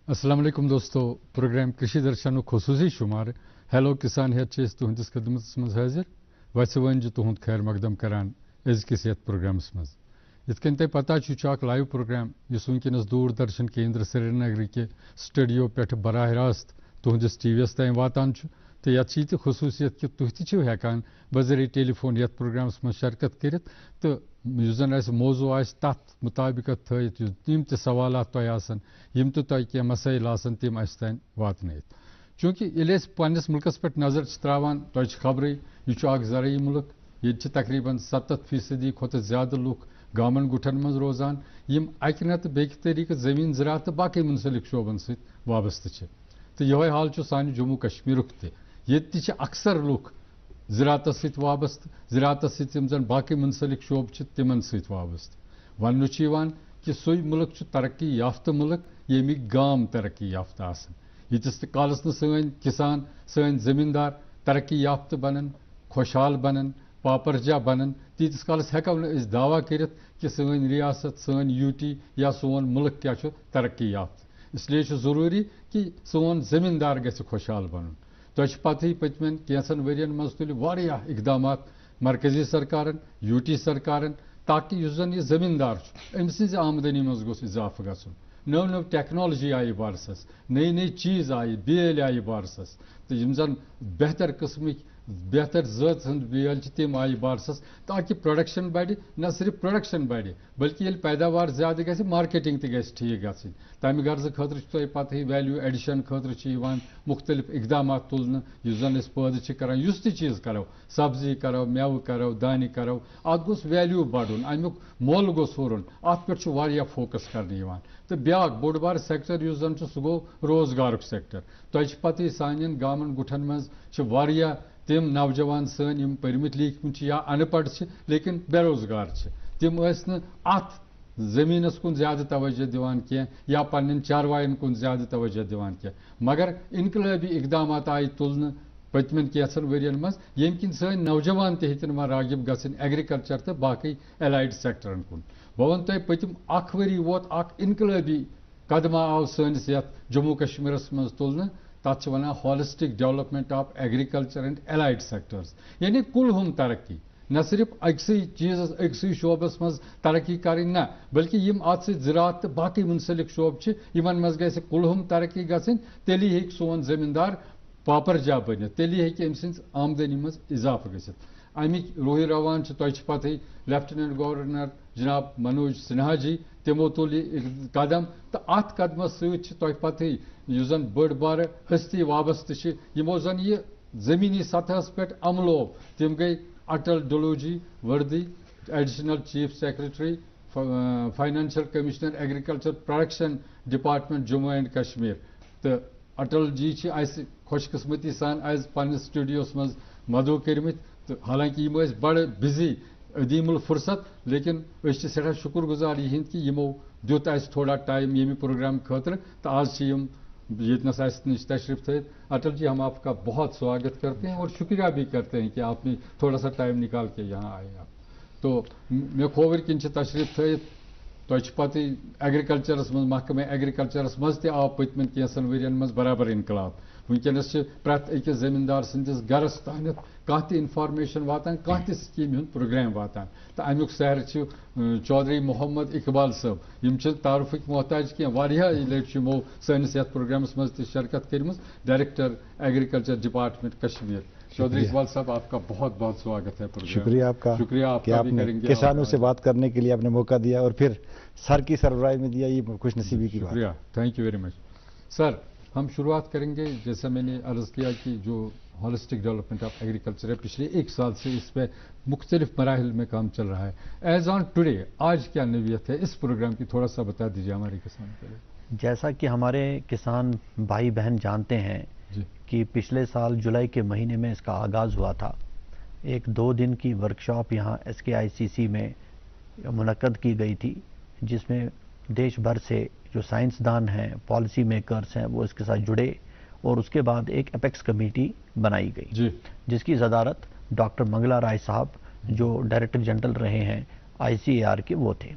अस्सलाम वालेकुम दोस्तों प्रोग्राम कृषि दर्शन खसूसी शुमार हेलो किसान हेत तुहंदिस खदमत मज हाजिर वैसे वन तुहद खैर मकदम करान अजकिस यथ प्रोग्रामस मज इत कन तुम पता लाइव प्रोग्राम इस वनकस दूरदर्शन केंद्र श्रीनगर के स्टूडियो पे बराह रास्त तुहंदिस टीवीस तम वातान तो ये खसूसियत कि तुह तकान बजर टेलीफोन यथ प्रोग्रामस मज शिरकत कर तो जन मौजू तथ मुताबिक थत यम सवालात यम तो क्या मसाइल तम तन वात चूँकि ये पन्नस मुल्कस पे नजर त्रावान तुम खबर यह ज़रई मुल्क ये तकरीबन 70% खुद ज्यादा लुक गामन गुठन मज रोजान यम अक न तो बेक तरीके जमीन ज़रात तो बाकी मुंसलिक शोबन सत वाबस्त तो यह हाल सान जम्मू कश्मीरुक ते अक्सर लुक ज़रात सत वाबस्त ज़रात सन बाकी मुंसलिक शोब तिमन सत वाबस्त वन कि सू मुल्क तरक्की याफ्त मुल्क यमिक गाम तरक्की याफ्त यीतिस कालस न सन किसान सन जमींदार तरक्की याफ्त बनन खुशहाल बनन पापरजा बनन तीतिस कालस हेको दावा कर कि सन रियासत सन यूटी या सोन मुल्क क्या तरक्की याफ्त इसलिए जरूरी कि सोन जमींदार गि खुशहाल बन तुम पत पतमें कैसन वरियन मज तुल इकदाम मरकजी सरकारन यूटी सरकारन ताकि जन यह जमींदार अम सज आमदनी मज गोस इजाफा गसन नव नव टेक्नोलॉजी आई बारसस नई नई चीज़ आई बेल आई बारसस तो यम जन बेहतर किस्म बेहतर जत हंद बेल तम आई बारसस ताकि प्रोडक्शन बढ़ न सिर्फ प्रोडक्शन बढ़ बल्कि ये पैदावार ज्यादा ग मार्केटिंग ठीक ग तमि गर्ज खतर तुम पत वैल्यू एडिशन खतर मुख्तलिफ इकदाम तुलन जन पैदा कर चीज़ करो सब्जी करो मेव करो दानि करो अत गोस वैल्यू बढ़न अमुक मोल गोस हुरन अत पे फोकस कर तो ब्या बोड़ बार सेक्टर जन सह गो रोजगार सेक्टर तुम पत सान गामन गुठन मज तम नौजवान सन परमित लिखमित या अनपढ़ लेकिन बेरोजगार तम अत जमीनस कुन ज्यादा तवज्जो दिवान कह या पन्न चारवायन कुन ज्यादा तवज्जो दिवान कह मगर इनकलाबी इकदाम आई तुलन पतमन कैसन वरियन मज यम किन सन नौजवान तन वन रागिब गन एग्रीकल्चर तो बाकी एलाइड सेक्टरन कुन बह वन तुम पतम वरी वोत इनकलाबी कदमा आव सनिस जम्मू कश्मीरस मज तुलन तथ one holistic development of agriculture and allied sectors यानी कुलहुम तरक्की न सिर्फ अक्सई चीज़ अक्सई शोबस मज तरक्की कर न बल्कि यम अत ज़रात तो बाकी मुंसलिक शोब इन मज गि कुलहुम तरक्की गन तेली हे सोन जमींदार पापरजा बन तेली हे अम सज आमदनी मज इजाफा गि अमिक रोहि रवान तुम पत लेफ्टिनेंट गवर्नर जनाब मनोज सिन्हा जी तमो तुल कदम तो अत कदमस तुम पत जन बड़ बार हस्ती वाबस्त यमो जन यह जमीनी सतहस पे अमलो तम गई अटल डोलोजी वर्दी additional chief secretary financial commissioner agriculture production department Jammu and Kashmir तो अटल जी खुशकिस्मती सान आज पन्नस स्टूडियोस मज मदु कर्मित तो हालांकि बड़ बिजी अदीमुल फुर्सत लेकिन सठा शुक्र गुजार यह कि यमो दुत थोड़ा टाइम यमि प्रोग्राम खतर तो आज येतनस निश तशरीफ थे। अटल जी हम आपका बहुत स्वागत करते हैं और शुक्रिया भी करते हैं कि आपने थोड़ा सा टाइम निकाल के यहाँ आए आप तो मे खोवर किन तशरीफ थे तुम पत एग्रीकल्चरस मज महकमे एग्रीकल्चरस मज आव पतमन कैसन वरियन मज बराबर इनकलाब वनकस प्रत अकिस जमींदार सन्दस गरस तान कह इन्फॉर्मेशन वातान कह स्कीम हूँ प्रोग्राम वातान तो अमुक सहर चौधरी मोहम्मद इकबाल साहब यम तारुफिक मोहताज क्या लट सनिस यथ प्रोग्रामस मज शिरकत कर director agriculture department Kashmir Chaudhary Iqbal साहब आपका बहुत बहुत स्वागत है। शुक्रिया आपका, शुक्रिया आपका भी करेंगे। किसानों से बात करने के लिए आपने मौका दिया और फिर सर की सरबराही में दिया, ये खुशनसीबी की बात। शुक्रिया, thank you very much sir. हम शुरुआत करेंगे जैसा मैंने अर्ज़ किया कि जो हॉलिस्टिक डेवलपमेंट ऑफ एग्रीकल्चर है पिछले एक साल से इस पर मुख्तलिफ मराहिल में काम चल रहा है। एज ऑन टुडे आज क्या नवीयत है इस प्रोग्राम की, थोड़ा सा बता दीजिए हमारे किसानों के लिए। जैसा कि हमारे किसान भाई बहन जानते हैं कि पिछले साल जुलाई के महीने में इसका आगाज़ हुआ था। एक 2 दिन की वर्कशॉप यहाँ SKICC में मुनक्कद की गई थी जिसमें देश भर से जो साइंसदान हैं, पॉलिसी मेकर्स हैं, वो इसके साथ जुड़े और उसके बाद एक एपेक्स कमेटी बनाई गई जिसकी सदारत डॉक्टर मंगला राय साहब जो डायरेक्टर जनरल रहे हैं ICAR के वो थे।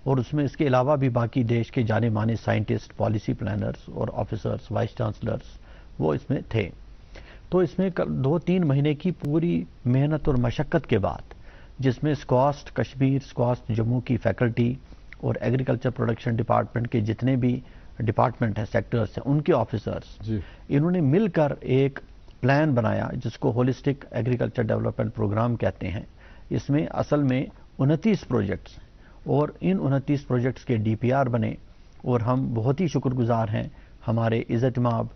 اور اس میں اس کے علاوہ بھی باقی دیش کے جانے مانے سائنٹسٹ، پالیسی پلانرز اور آفیسرز، وائس چانسلرز وہ اس میں تھے. تو اس میں 2-3 مہینے کی پوری محنت اور مشقت کے بعد، جس میں اسکواسٹ کشمیر، اسکواسٹ جموں کی فیکلٹی اور ایگریکلچر پروڈکشن ڈپارٹمنٹ کے جتنے بھی ڈپارٹمنٹ ہیں، سیکٹرز ہیں، ان کے آفیسرز انہوں نے مل کر ایک پلان بنایا جس کو ہولسٹک ایگریکلچر ڈیولپمنٹ پروگرام کہتے ہیں. اس میں اصل میں 29 پروجیکٹس ہیں اور ان 29 پروجیکٹس کے ڈی پی آر بنے، اور ہم بہت ہی شکر گزار ہیں ہمارے عزت مآب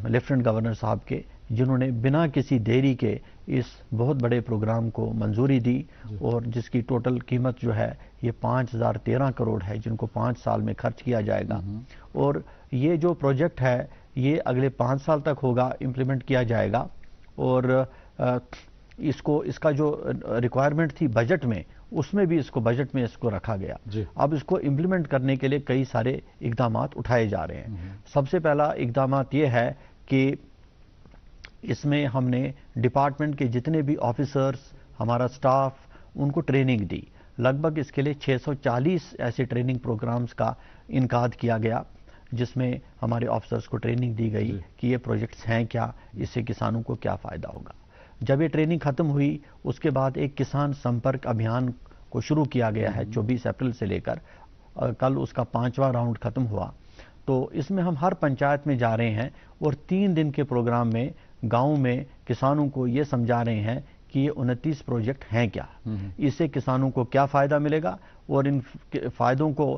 لیفٹنٹ گورنر صاحب کے، جنہوں نے بنا کسی دیری کے اس بہت بڑے پروگرام کو منظوری دی، اور جس کی ٹوٹل قیمت جو ہے یہ 5013 کروڑ ہے، جن کو 5 سال میں خرچ کیا جائے گا. اور یہ جو پروجیکٹ ہے یہ اگلے 5 سال تک ہوگا، امپلیمنٹ کیا جائے گا. اور اس کا جو ریکوائرمنٹ تھی بجٹ میں، اس میں بھی اس کو بجٹ میں اس کو رکھا گیا. اب اس کو امپلیمنٹ کرنے کے لیے کئی سارے اقدامات اٹھائے جا رہے ہیں. سب سے پہلا اقدامات یہ ہے کہ اس میں ہم نے ڈپارٹمنٹ کے جتنے بھی آفیسرز، ہمارا سٹاف، ان کو ٹریننگ دی. لگ بھگ اس کے لیے 640 ایسے ٹریننگ پروگرامز کا انعقاد کیا گیا، جس میں ہمارے آفیسرز کو ٹریننگ دی گئی کہ یہ پروجیکٹس ہیں کیا، اس سے کسانوں کو کیا فائدہ ہوگا. جب یہ ٹریننگ ختم ہوئی اس کے بعد ایک کسان سمپرک ابھیان کو شروع کیا گیا ہے 24 اپریل سے لے کر کل اس کا 5واں راؤنڈ ختم ہوا. تو اس میں ہم ہر پنچایت میں جا رہے ہیں اور 3 دن کے پروگرام میں گاؤں میں کسانوں کو یہ سمجھا رہے ہیں کہ یہ 29 پروجیکٹ ہیں کیا، اس سے کسانوں کو کیا فائدہ ملے گا، اور ان فائدوں کو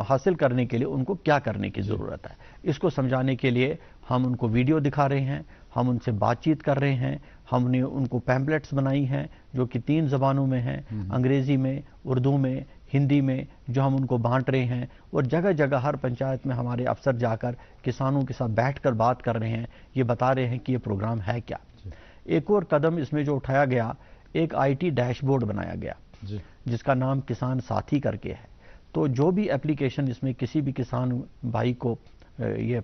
حاصل کرنے کے لیے ان کو کیا کرنے کی ضرورت ہے. اس کو سمجھانے کے لیے ہم ان کو ویڈیو دکھا رہے ہیں، ہم ان سے بات چیت کر رہے ہیں. ہم نے ان کو پیمپلیٹس بنائی ہیں جو کہ 3 زبانوں میں ہیں، انگریزی میں، اردو میں، ہندی میں، جو ہم ان کو بانٹ رہے ہیں. اور جگہ جگہ ہر پنچایت میں ہمارے افسر جا کر کسانوں کے ساتھ بیٹھ کر بات کر رہے ہیں، یہ بتا رہے ہیں کہ یہ پروگرام ہے کیا. ایک اور قدم اس میں جو اٹھایا گیا، ایک آئی ٹی ڈیش بورڈ بنایا گیا جس کا نام کسان ساتھی کر کے ہے. تو جو بھی اپلیکیشن اس میں کسی بھی کسان بھائی کو یہ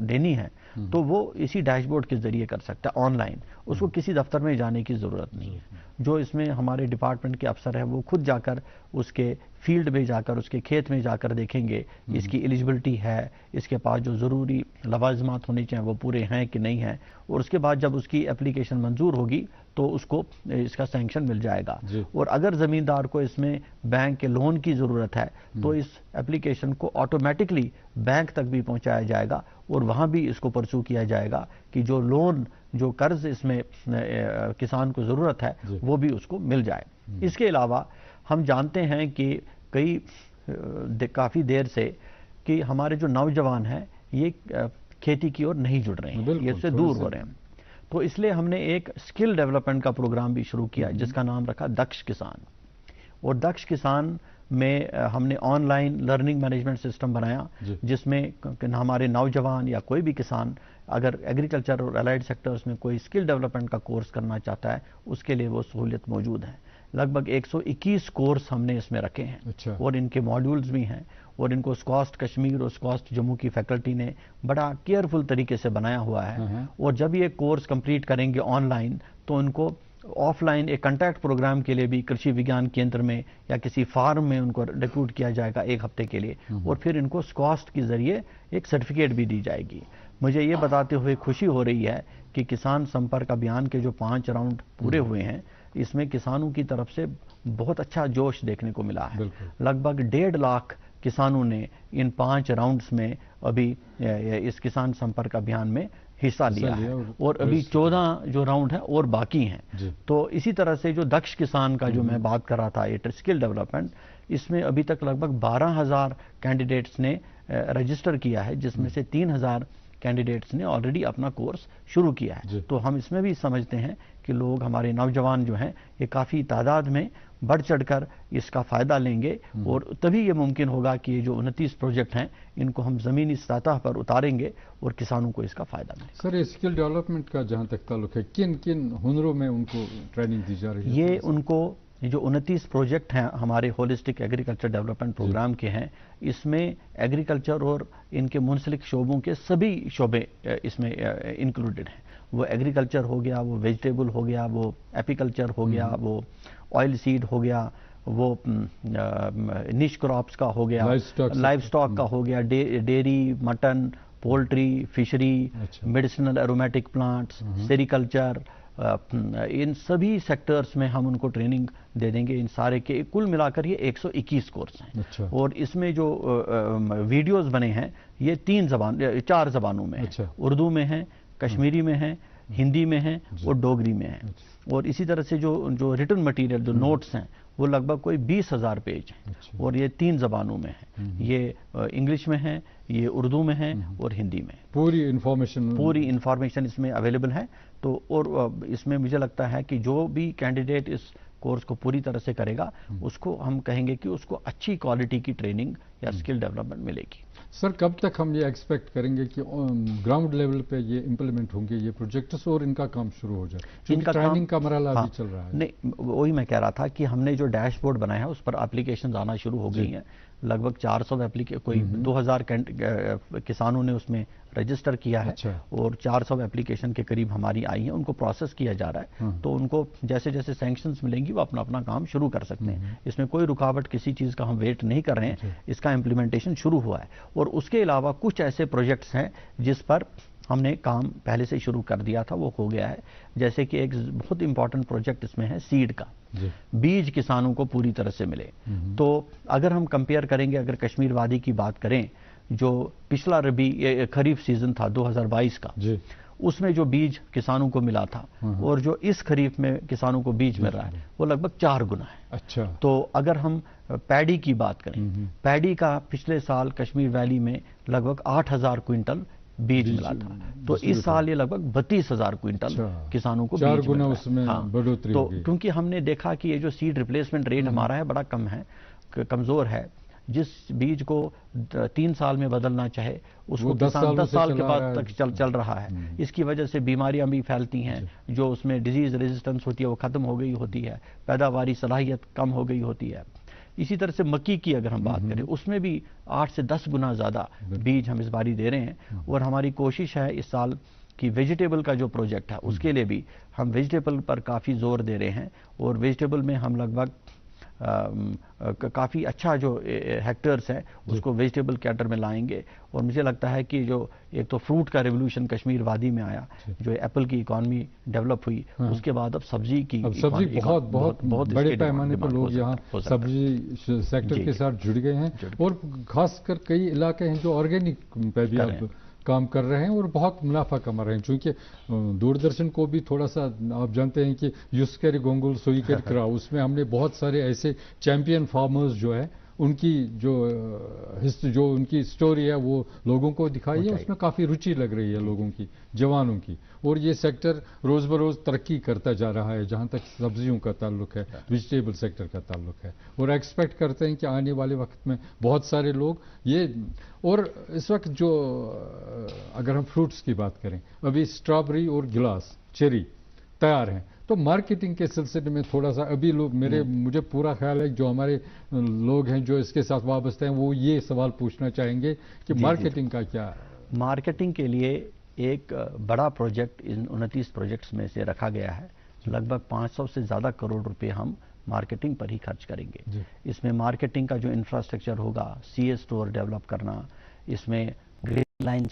دینی ہے تو وہ اسی ڈیش بورڈ کے ذریعے کر سکتا ہے آن لائن. اس کو کسی دفتر میں جانے کی ضرورت نہیں ہے. جو اس میں ہمارے ڈپارٹمنٹ کے افسر ہیں وہ خود جا کر اس کے فیلڈ میں جا کر، اس کے کھیت میں جا کر دیکھیں گے اس کی ایلیجبلٹی ہے، اس کے پاس جو ضروری لوازمات ہونے چاہیے وہ پورے ہیں کہ نہیں ہیں. اور اس کے بعد جب اس کی اپلیکیشن منظور ہوگی تو اس کو اس کا سینکشن مل جائے گا. اور اگر زمیندار کو اس میں بینک کے لون کی ضرورت ہے تو اس اپلیکیشن کو آٹومیٹکلی بینک تک بھی پہنچایا جائے گا، اور وہاں بھی اس کو پرسو کیا جائے گا کہ جو لون، جو قرض اس میں کسان کو ضرورت ہے وہ بھی اس کو مل جائے. اس کے علاوہ ہم جانتے ہیں کہ کافی دیر سے کہ ہمارے جو نوجوان ہیں یہ کھیتی کی اور نہیں جڑ رہے ہیں، یہ اس سے دور ہو رہے ہیں. تو اس لیے ہم نے ایک اسکل ڈیولپمنٹ کا پروگرام بھی شروع کیا جس کا نام رکھا دکش کسان. اور دکش کسان میں ہم نے on line learning management system بنایا جس میں ہمارے نوجوان یا کوئی بھی کسان اگر ایگریکلچر اور الائڈ سیکٹرز میں کوئی اسکل ڈیولپمنٹ کا کورس کرنا چاہتا ہے اس کے لیے وہ سہولت موجود ہے. لگ بھگ 121 کورس ہم نے اس میں رکھے ہیں اور ان کے ماڈیولز بھی ہیں، اور ان کو اسکواسٹ کشمیر اور اسکواسٹ جموں کی فیکلٹی نے بڑا کیئرفل طریقے سے بنایا ہوا ہے. اور جب یہ کورس کمپلیٹ کریں گے آن لائن تو ان کو آف لائن ایک کنٹیکٹ پروگرام کے لیے بھی کرشی وگیان کیندر میں یا کسی فارم میں ان کو ریکروٹ کیا جائے گا 1 ہفتے کے لیے، اور پھر ان کو اسکواسٹ کے ذریعے ایک سرٹیفکیٹ بھی دی جائے گی. مجھے یہ بتاتے ہوئے خوشی ہو رہی ہے کہ کسان سمپرک ابھیان کے جو 5 راؤنڈ پورے ہوئے ہیں اس میں کسانوں کی طرف سے بہت اچھا جوش دیکھنے کو ملا ہے. لگ بھگ 1.5 لاکھ کسانوں نے ان 5 راؤنڈز میں ابھی اس کسان سمپرک ابھیان میں حصہ لیا ہے، اور ابھی 14 جو راؤنڈ ہیں اور باقی ہیں. تو اسی طرح سے جو دکش کسان کا جو میں بات کر رہا تھا یہ اسکل ڈیولپمنٹ، اس میں ابھی تک لگ بھگ 12,000 کینڈیڈیٹس نے رجسٹر کیا ہے، جس میں سے 3,000 کینڈیڈیٹس نے آلریڈی اپنا کورس شروع کیا ہے. تو ہم اس میں بھی سمجھتے ہیں کہ لوگ ہمارے نوجوان جو ہیں یہ کافی تعداد میں بڑھ چڑھ کر اس کا فائدہ لیں گے، اور تبھی یہ ممکن ہوگا کہ یہ جو 29 پروجیکٹ ہیں ان کو ہم زمینی سطح پر اتاریں گے اور کسانوں کو اس کا فائدہ ملے گا. سر، اسکل ڈیولپمنٹ کا جہاں تک تعلق ہے کن کن ہنروں میں ان کو ٹریننگ دی جا رہی ہے؟ یہ ان کو جو 29 پروجیکٹ ہیں ہمارے ہولسٹک ایگریکلچر ڈیولپمنٹ پروگرام کے ہیں، اس میں ایگریکلچر اور ان کے منسلک شعبوں کے سبھی شعبے اس میں انکلوڈڈ ہیں. وہ ایگریکلچر ہو گیا، وہ ویجیٹیبل ہو گیا، وہ ایپیکلچر ہو گیا، وہ آئل سیڈ ہو گیا، وہ निश क्रॉप्स का हो गया, लाइव स्टॉक का हो गया, dairy, mutton, poultry, fishery, medicinal aromatic plants, sericulture, इन सभी सेक्टर्स में हम उनको ट्रेनिंग दे देंगे। इन सारे के कुल मिलाकर ये 121 कोर्स हैं। अच्छा। और इसमें जो वीडियोस बने हैं ये 4 ज़बानों में है। उर्दू में है, कश्मीरी में है, हिंदी में है और डोगरी में है। और इसी तरह से जो रिटन मटेरियल, जो नोट्स हैं, वो लगभग कोई 20,000 पेज हैं। और ये 3 ज़बानों में है। ये इंग्लिश में है, ये उर्दू में है और हिंदी में। पूरी इंफॉर्मेशन इसमें अवेलेबल है। तो और इसमें मुझे लगता है कि जो भी कैंडिडेट इस कोर्स को पूरी तरह से करेगा, उसको हम कहेंगे कि उसको अच्छी क्वालिटी की ट्रेनिंग या स्किल डेवलपमेंट मिलेगी। सर, कब तक हम ये एक्सपेक्ट करेंगे कि ग्राउंड लेवल पे ये इंप्लीमेंट होंगे ये प्रोजेक्ट्स और इनका काम शुरू हो जाए? क्योंकि ट्रेनिंग का मरहला अभी चल रहा है। नहीं, वही मैं कह रहा था कि हमने जो डैशबोर्ड बनाया है उस पर एप्लीकेशन आना शुरू हो गई हैं। लगभग 400 कोई 2000 किसानों ने उसमें रजिस्टर किया है। और 400 एप्लीकेशन के करीब हमारी आई हैं, उनको प्रोसेस किया जा रहा है। तो उनको जैसे जैसे सैंक्शंस मिलेंगी वो अपना अपना काम शुरू कर सकते हैं। इसमें कोई रुकावट किसी चीज़ का हम वेट नहीं कर रहे हैं, इसका इम्प्लीमेंटेशन शुरू हुआ है। और उसके अलावा कुछ ऐसे प्रोजेक्ट्स हैं जिस पर हमने काम पहले से शुरू कर दिया था, वो हो गया है। जैसे कि एक बहुत इंपॉर्टेंट प्रोजेक्ट इसमें है सीड का, बीज किसानों को पूरी तरह से मिले। तो अगर हम कंपेयर करेंगे, अगर कश्मीर वादी की बात करें, जो पिछला खरीफ सीजन था 2022 का, उसमें जो बीज किसानों को मिला था और जो इस खरीफ में किसानों को बीज मिल रहा है वो लगभग 4 गुना है। अच्छा। तो अगर हम पैडी की बात करें, पैडी का पिछले साल कश्मीर वैली में लगभग 8,000 क्विंटल बीज मिला था। तो इस साल ये लगभग 32,000 क्विंटल किसानों को 4 गुना उसमें बढ़ोतरी तो होगी। क्योंकि हमने देखा कि ये जो सीड रिप्लेसमेंट रेट हमारा है बड़ा कम है, कमजोर है। जिस बीज को 3 साल में बदलना चाहे उसको किसान 10 साल के बाद तक चल रहा है। इसकी वजह से बीमारियां भी फैलती हैं, जो उसमें डिजीज रेजिस्टेंस होती है वो खत्म हो गई होती है, पैदावारी सलाहियत कम हो गई होती है। इसी तरह से मक्की की अगर हम बात करें, उसमें भी 8 से 10 गुना ज़्यादा बीज हम इस बारी दे रहे हैं। और हमारी कोशिश है इस साल कि वेजिटेबल का जो प्रोजेक्ट है उसके लिए भी हम वेजिटेबल पर काफ़ी जोर दे रहे हैं। और वेजिटेबल में हम लगभग काफ़ी अच्छा जो हेक्टर्स है उसको वेजिटेबल कैटर में लाएंगे। और मुझे लगता है कि जो एक तो फ्रूट का रेवोल्यूशन कश्मीर वादी में आया, जो एप्पल की इकॉनमी डेवलप हुई, उसके बाद अब सब्जी की बहुत बड़े पैमाने पर लोग यहाँ सब्जी सेक्टर के साथ जुड़ गए हैं। और खासकर कई इलाके हैं जो ऑर्गेनिक पे भी अब काम कर रहे हैं और बहुत मुनाफा कमा रहे हैं। चूंकि दूरदर्शन को भी थोड़ा सा आप जानते हैं कि युस्कर गोंगुल सोईकर क्रा, उसमें हमने बहुत सारे ऐसे चैंपियन फार्मर्स जो है उनकी जो उनकी स्टोरी है वो लोगों को दिखाई है। उसमें काफ़ी रुचि लग रही है लोगों की, जवानों की। और ये सेक्टर रोज़ बरोज़ तरक्की करता जा रहा है जहाँ तक सब्जियों का ताल्लुक है, वेजिटेबल सेक्टर का ताल्लुक है। और एक्सपेक्ट करते हैं कि आने वाले वक्त में बहुत सारे लोग ये, और इस वक्त जो अगर हम फ्रूट्स की बात करें, अभी स्ट्रॉबेरी और गिलास, चेरी तैयार हैं। तो मार्केटिंग के सिलसिले में थोड़ा सा अभी लोग मुझे पूरा ख्याल है जो हमारे लोग हैं जो इसके साथ वाबस्ते हैं वो ये सवाल पूछना चाहेंगे कि मार्केटिंग का क्या? मार्केटिंग के लिए एक बड़ा प्रोजेक्ट इन 29 प्रोजेक्ट्स में से रखा गया है। लगभग 500 से ज़्यादा करोड़ रुपए हम मार्केटिंग पर ही खर्च करेंगे। इसमें मार्केटिंग का जो इंफ्रास्ट्रक्चर होगा, सीए स्टोर डेवलप करना, इसमें ग्रेन लाइन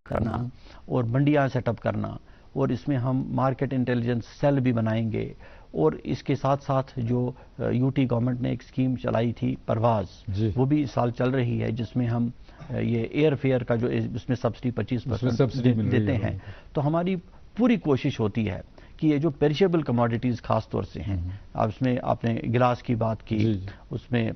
करना और मंडियाँ सेटअप करना, और इसमें हम मार्केट इंटेलिजेंस सेल भी बनाएंगे। और इसके साथ साथ जो यूटी गवर्नमेंट ने एक स्कीम चलाई थी परवाज, वो भी इस साल चल रही है, जिसमें हम ये एयर फेयर का जो इसमें सब्सिडी 25% देते हैं। तो हमारी पूरी कोशिश होती है कि ये जो पेरिशेबल कमोडिटीज़ खास तौर से हैं, अब इसमें आपने गिलास की बात की, उसमें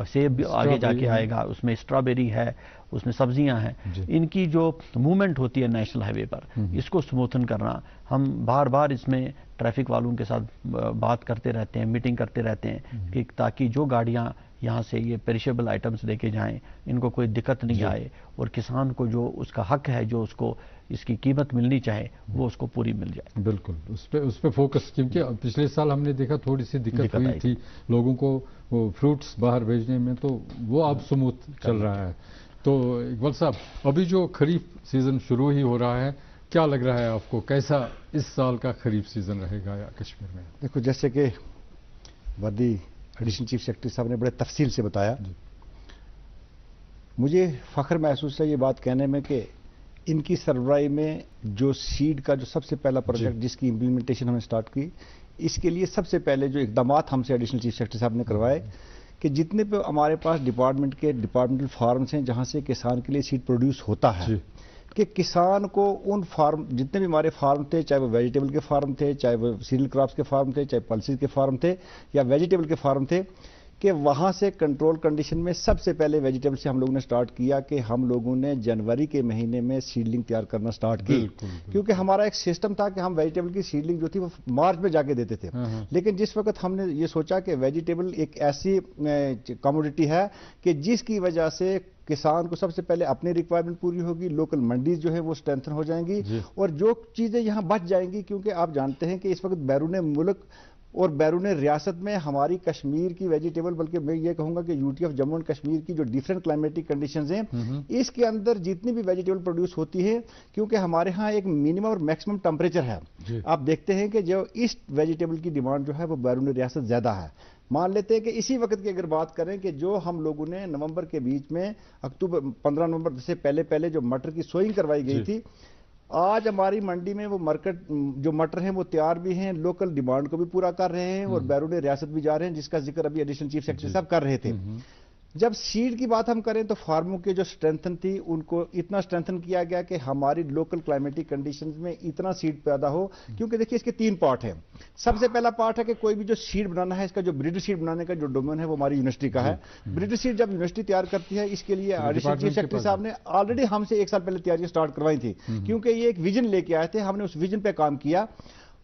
सेब भी आगे जाके आएगा, उसमें स्ट्रॉबेरी है, उसमें सब्जियां हैं, इनकी जो मूवमेंट होती है नेशनल हाईवे पर, इसको स्मूथन करना। हम बार बार इसमें ट्रैफिक वालों के साथ बात करते रहते हैं, मीटिंग करते रहते हैं कि ताकि जो गाड़ियां यहाँ से ये पेरिशेबल आइटम्स लेके जाएं, इनको कोई दिक्कत नहीं आए और किसान को जो उसका हक है, जो उसको इसकी कीमत मिलनी चाहे, वो उसको पूरी मिल जाए। बिल्कुल, उस पे फोकस, क्योंकि पिछले साल हमने देखा थोड़ी सी दिक्कत हुई थी लोगों को वो फ्रूट्स बाहर भेजने में, तो वो अब स्मूथ चल रहा है। तो इकबाल साहब, अभी जो खरीफ सीजन शुरू ही हो रहा है, क्या लग रहा है आपको, कैसा इस साल का खरीफ सीजन रहेगा या कश्मीर में? देखो, जैसे कि वर्दी एडिशनल चीफ सेक्रेटरी साहब ने बड़े तफसील से बताया। मुझे फख्र महसूस है ये बात कहने में कि इनकी सरबराही में जो सीड का जो सबसे पहला प्रोजेक्ट जिसकी इम्प्लीमेंटेशन हमने स्टार्ट की, इसके लिए सबसे पहले जो इकदाम हमसे एडिशनल चीफ सेक्रेटरी साहब ने करवाए कि जितने पे हमारे पास डिपार्टमेंट के डिपार्टमेंटल फार्म्स हैं जहां से किसान के लिए सीड प्रोड्यूस होता है, कि किसान को उन फार्म जितने भी हमारे फार्म थे, चाहे वो वेजिटेबल के फार्म थे, चाहे वो सीरियल क्रॉप्स के फार्म थे, चाहे पल्सेस के फार्म थे या वेजिटेबल के फार्म थे, कि वहां से कंट्रोल कंडीशन में सबसे पहले वेजिटेबल से हम लोगों ने स्टार्ट किया कि हम लोगों ने जनवरी के महीने में सीडलिंग तैयार करना स्टार्ट की। क्योंकि हमारा एक सिस्टम था कि हम वेजिटेबल की सीडलिंग जो थी वो मार्च में जाके देते थे। लेकिन जिस वक्त हमने ये सोचा कि वेजिटेबल एक ऐसी कमोडिटी है कि जिसकी वजह से किसान को सबसे पहले अपनी रिक्वायरमेंट पूरी होगी, लोकल मंडीज जो है वो स्ट्रेंथन हो जाएंगी और जो चीजें यहां बच जाएंगी, क्योंकि आप जानते हैं कि इस वक्त बैरून मुल्क और बैरून रियासत में हमारी कश्मीर की वेजिटेबल, बल्कि मैं ये कहूंगा कि UT of Jammu and Kashmir की जो डिफरेंट क्लाइमेटिक कंडीशंस हैं, इसके अंदर जितनी भी वेजिटेबल प्रोड्यूस होती है, क्योंकि हमारे यहाँ एक मिनिमम और मैक्सिमम टेम्परेचर है, आप देखते हैं कि जो इस वेजिटेबल की डिमांड जो है वो बैरून रियासत ज्यादा है। मान लेते हैं कि इसी वक्त की अगर बात करें कि जो हम लोगों ने नवंबर के बीच में अक्टूबर 15 नवंबर से पहले जो मटर की सोइंग करवाई गई थी, आज हमारी मंडी में वो मार्केट जो मटर हैं वो तैयार भी हैं, लोकल डिमांड को भी पूरा कर रहे हैं और बैरून रियासत भी जा रहे हैं, जिसका जिक्र अभी एडिशनल चीफ सेक्रेटरी साहब कर रहे थे। जब सीड की बात हम करें तो फार्मों के जो स्ट्रेंथन थी उनको इतना स्ट्रेंथन किया गया कि हमारी लोकल क्लाइमेटिक कंडीशंस में इतना सीड पैदा हो, क्योंकि देखिए इसके 3 पार्ट हैं। सबसे पहला पार्ट है कि कोई भी जो सीड बनाना है, इसका जो ब्रीडर सीड बनाने का जो डोमेन है वो हमारी यूनिवर्सिटी का है। ब्रीडर सीड जब यूनिवर्सिटी तैयार करती है, इसके लिए एडिशनल चीफ सेक्रेटरी साहब ने ऑलरेडी हमसे 1 साल पहले तैयारियां स्टार्ट करवाई थी, क्योंकि ये एक विजन लेके आए थे, हमने उस विजन पे काम किया।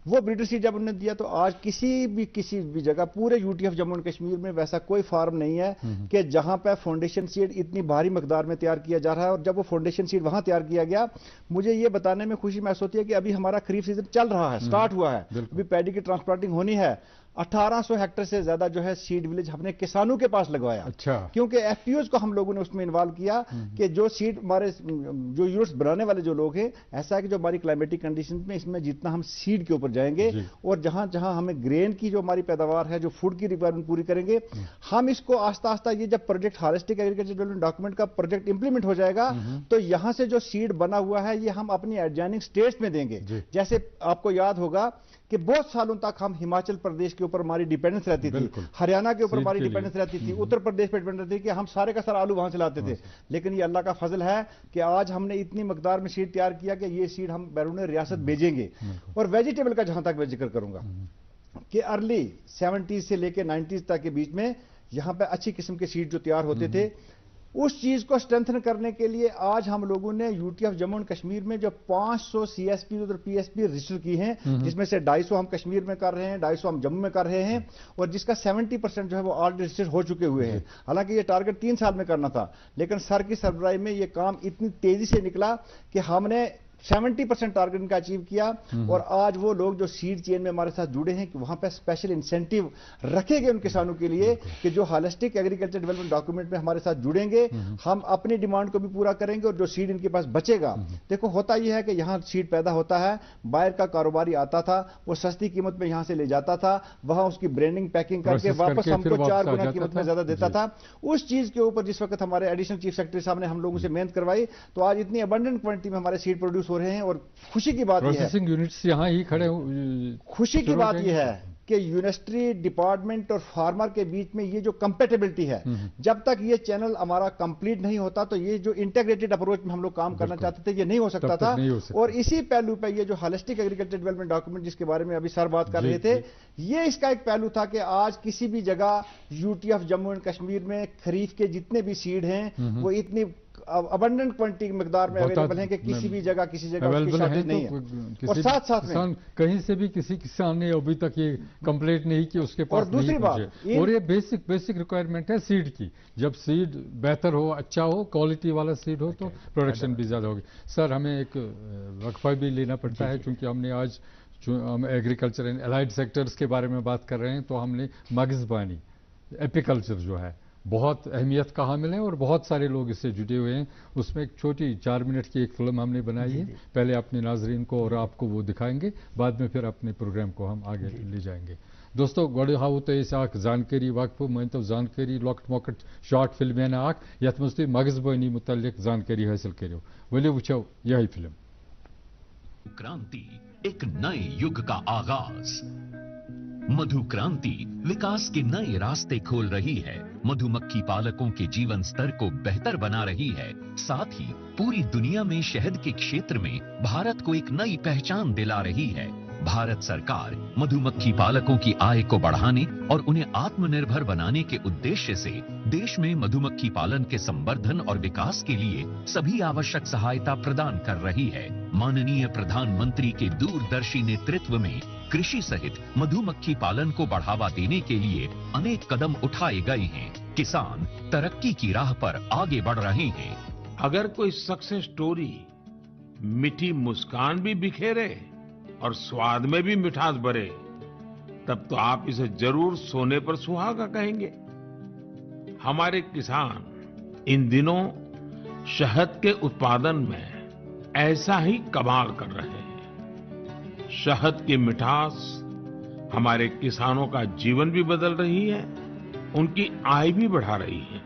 वो ब्रीडर सीड जब उन्होंने दिया तो आज किसी भी जगह पूरे UT of Jammu and Kashmir में वैसा कोई फार्म नहीं है कि जहां पर फाउंडेशन सीड इतनी भारी मकदार में तैयार किया जा रहा है। और जब वो फाउंडेशन सीड वहां तैयार किया गया, मुझे ये बताने में खुशी महसूस होती है कि अभी हमारा खरीफ सीजन चल रहा है, स्टार्ट हुआ है, अभी पैडी की ट्रांसप्लांटिंग होनी है। 1800 हेक्टेयर से ज्यादा जो है सीड विलेज हमने किसानों के पास लगवाया। अच्छा। क्योंकि एफपीओज को हम लोगों ने उसमें इन्वॉल्व किया कि जो सीड हमारे जो यूनिट्स बनाने वाले जो लोग हैं, ऐसा है कि जो हमारी क्लाइमेटिक कंडीशन में इसमें जितना हम सीड के ऊपर जाएंगे और जहां जहां हमें ग्रेन की जो हमारी पैदावार है, जो फूड की रिक्वायरमेंट पूरी करेंगे, हम इसको आस्ता आस्ता ये जब प्रोजेक्ट हालिस्टिक एग्रीकल्चर डेवलपमेंट डॉक्यूमेंट का प्रोजेक्ट इंप्लीमेंट हो जाएगा तो यहां से जो सीड बना हुआ है ये हम अपनी एडजॉइनिंग स्टेट्स में देंगे। जैसे आपको याद होगा कि बहुत सालों तक हम हिमाचल प्रदेश के ऊपर हमारी डिपेंडेंस रहती थी, हरियाणा के ऊपर हमारी डिपेंडेंस रहती थी, उत्तर प्रदेश पे डिपेंडेंस रहती थी कि हम सारे का सारा आलू वहां से लाते थे। लेकिन ये अल्लाह का फजल है कि आज हमने इतनी मकदार में सीड तैयार किया कि ये सीड हम बैरून रियासत भेजेंगे। और वेजिटेबल का जहां तक मैं जिक्र करूंगा कि अर्ली 70s से लेकर 90s तक के बीच में यहां पर अच्छी किस्म के सीड जो तैयार होते थे, उस चीज को स्ट्रेंथन करने के लिए आज हम लोगों ने UT of Jammu and Kashmir में जो 500 सीएसपी और पीएसपी रजिस्टर की हैं, जिसमें से 250 हम कश्मीर में कर रहे हैं, 250 हम जम्मू में कर रहे हैं, और जिसका 70% जो है वो ऑलरेडी रजिस्टर हो चुके हुए हैं। हालांकि ये टारगेट 3 साल में करना था, लेकिन सर की सरबराही में ये काम इतनी तेजी से निकला कि हमने 70% टारगेट इनका अचीव किया। और आज वो लोग जो सीड चेन में हमारे साथ जुड़े हैं कि वहां पे स्पेशल इंसेंटिव रखे गए उन किसानों के लिए कि जो होलिस्टिक एग्रीकल्चर डेवलपमेंट डॉक्यूमेंट में हमारे साथ जुड़ेंगे, हम अपनी डिमांड को भी पूरा करेंगे और जो सीड इनके पास बचेगा। देखो होता यह है कि यहां सीड पैदा होता है, बाहर का कारोबारी आता था, वो सस्ती कीमत में यहां से ले जाता था, वहां उसकी ब्रांडिंग पैकिंग करके वापस हमको 4 गुना कीमत में ज्यादा देता था। उस चीज के ऊपर जिस वक्त हमारे एडिशनल चीफ सेक्रेटरी साहब ने हम लोगों से मेहनत करवाई, तो आज इतनी अबंडेंट क्वांटिटी में हमारे सीड प्रोड्यूस हो रहे हैं। और खुशी की बात यह है, प्रोसेसिंग यूनिट्स यहां ही खड़े, खुशी की बात यह है कि यूनिवर्सिटी डिपार्टमेंट और फार्मर के बीच में ये जो कंपेटेबिलिटी है, जब तक ये चैनल हमारा कंप्लीट नहीं होता तो ये जो इंटीग्रेटेड अप्रोच में हम लोग काम करना चाहते थे ये नहीं हो सकता था। और इसी पहलू पे ये जो होलिस्टिक एग्रीकल्चर डेवलपमेंट डॉक्यूमेंट जिसके बारे में अभी सर बात कर रहे थे, ये इसका एक पहलू था कि आज किसी भी जगह UT of Jammu and Kashmir में खरीफ के जितने भी सीड हैं वो इतनी अबंडेंट क्वांटिटी मकदार में अवेलेबल है कि किसी जगह उसकी शॉर्टेज नहीं है। और साथ साथ में कहीं से भी किसी किसान ने अभी तक ये कंप्लेंट नहीं की उसके पास। और दूसरी बात, और ये बेसिक रिक्वायरमेंट है सीड की। जब सीड बेहतर हो, अच्छा हो, क्वालिटी वाला सीड हो तो प्रोडक्शन भी ज्यादा होगी। सर हमें एक वक्फा भी लेना पड़ता है क्योंकि हमने आज हम एग्रीकल्चर एंड एलाइड सेक्टर्स के बारे में बात कर रहे हैं, तो हमने मगजबानी एपिकल्चर जो है बहुत अहमियत का हामिल है और बहुत सारे लोग इससे जुड़े हुए हैं। उसमें एक छोटी 4 मिनट की एक फिल्म हमने बनाई है, पहले अपने नाजरीन को और आपको वो दिखाएंगे, बाद में फिर अपने प्रोग्राम को हम आगे ले जाएंगे। दोस्तों गोड़ हावो तो जानकारी वक्फ मानतो जानकारी लॉकट मॉकट शॉर्ट फिल्म यथ मज तुम मगजबानी मुतल्लिक जानकारी हासिल करो वलियो वुचो यही फिल्म। क्रांति, एक नए युग का आगाज। मधु क्रांति विकास के नए रास्ते खोल रही है, मधुमक्खी पालकों के जीवन स्तर को बेहतर बना रही है, साथ ही पूरी दुनिया में शहद के क्षेत्र में भारत को एक नई पहचान दिला रही है। भारत सरकार मधुमक्खी पालकों की आय को बढ़ाने और उन्हें आत्मनिर्भर बनाने के उद्देश्य से देश में मधुमक्खी पालन के संवर्धन और विकास के लिए सभी आवश्यक सहायता प्रदान कर रही है। माननीय प्रधानमंत्री के दूरदर्शी नेतृत्व में कृषि सहित मधुमक्खी पालन को बढ़ावा देने के लिए अनेक कदम उठाए गए हैं। किसान तरक्की की राह पर आगे बढ़ रहे हैं। अगर कोई सक्सेस स्टोरी मीठी मुस्कान भी बिखेरे और स्वाद में भी मिठास भरे, तब तो आप इसे जरूर सोने पर सुहागा कहेंगे। हमारे किसान इन दिनों शहद के उत्पादन में ऐसा ही कमाल कर रहे हैं। शहद की मिठास हमारे किसानों का जीवन भी बदल रही है, उनकी आय भी बढ़ा रही है।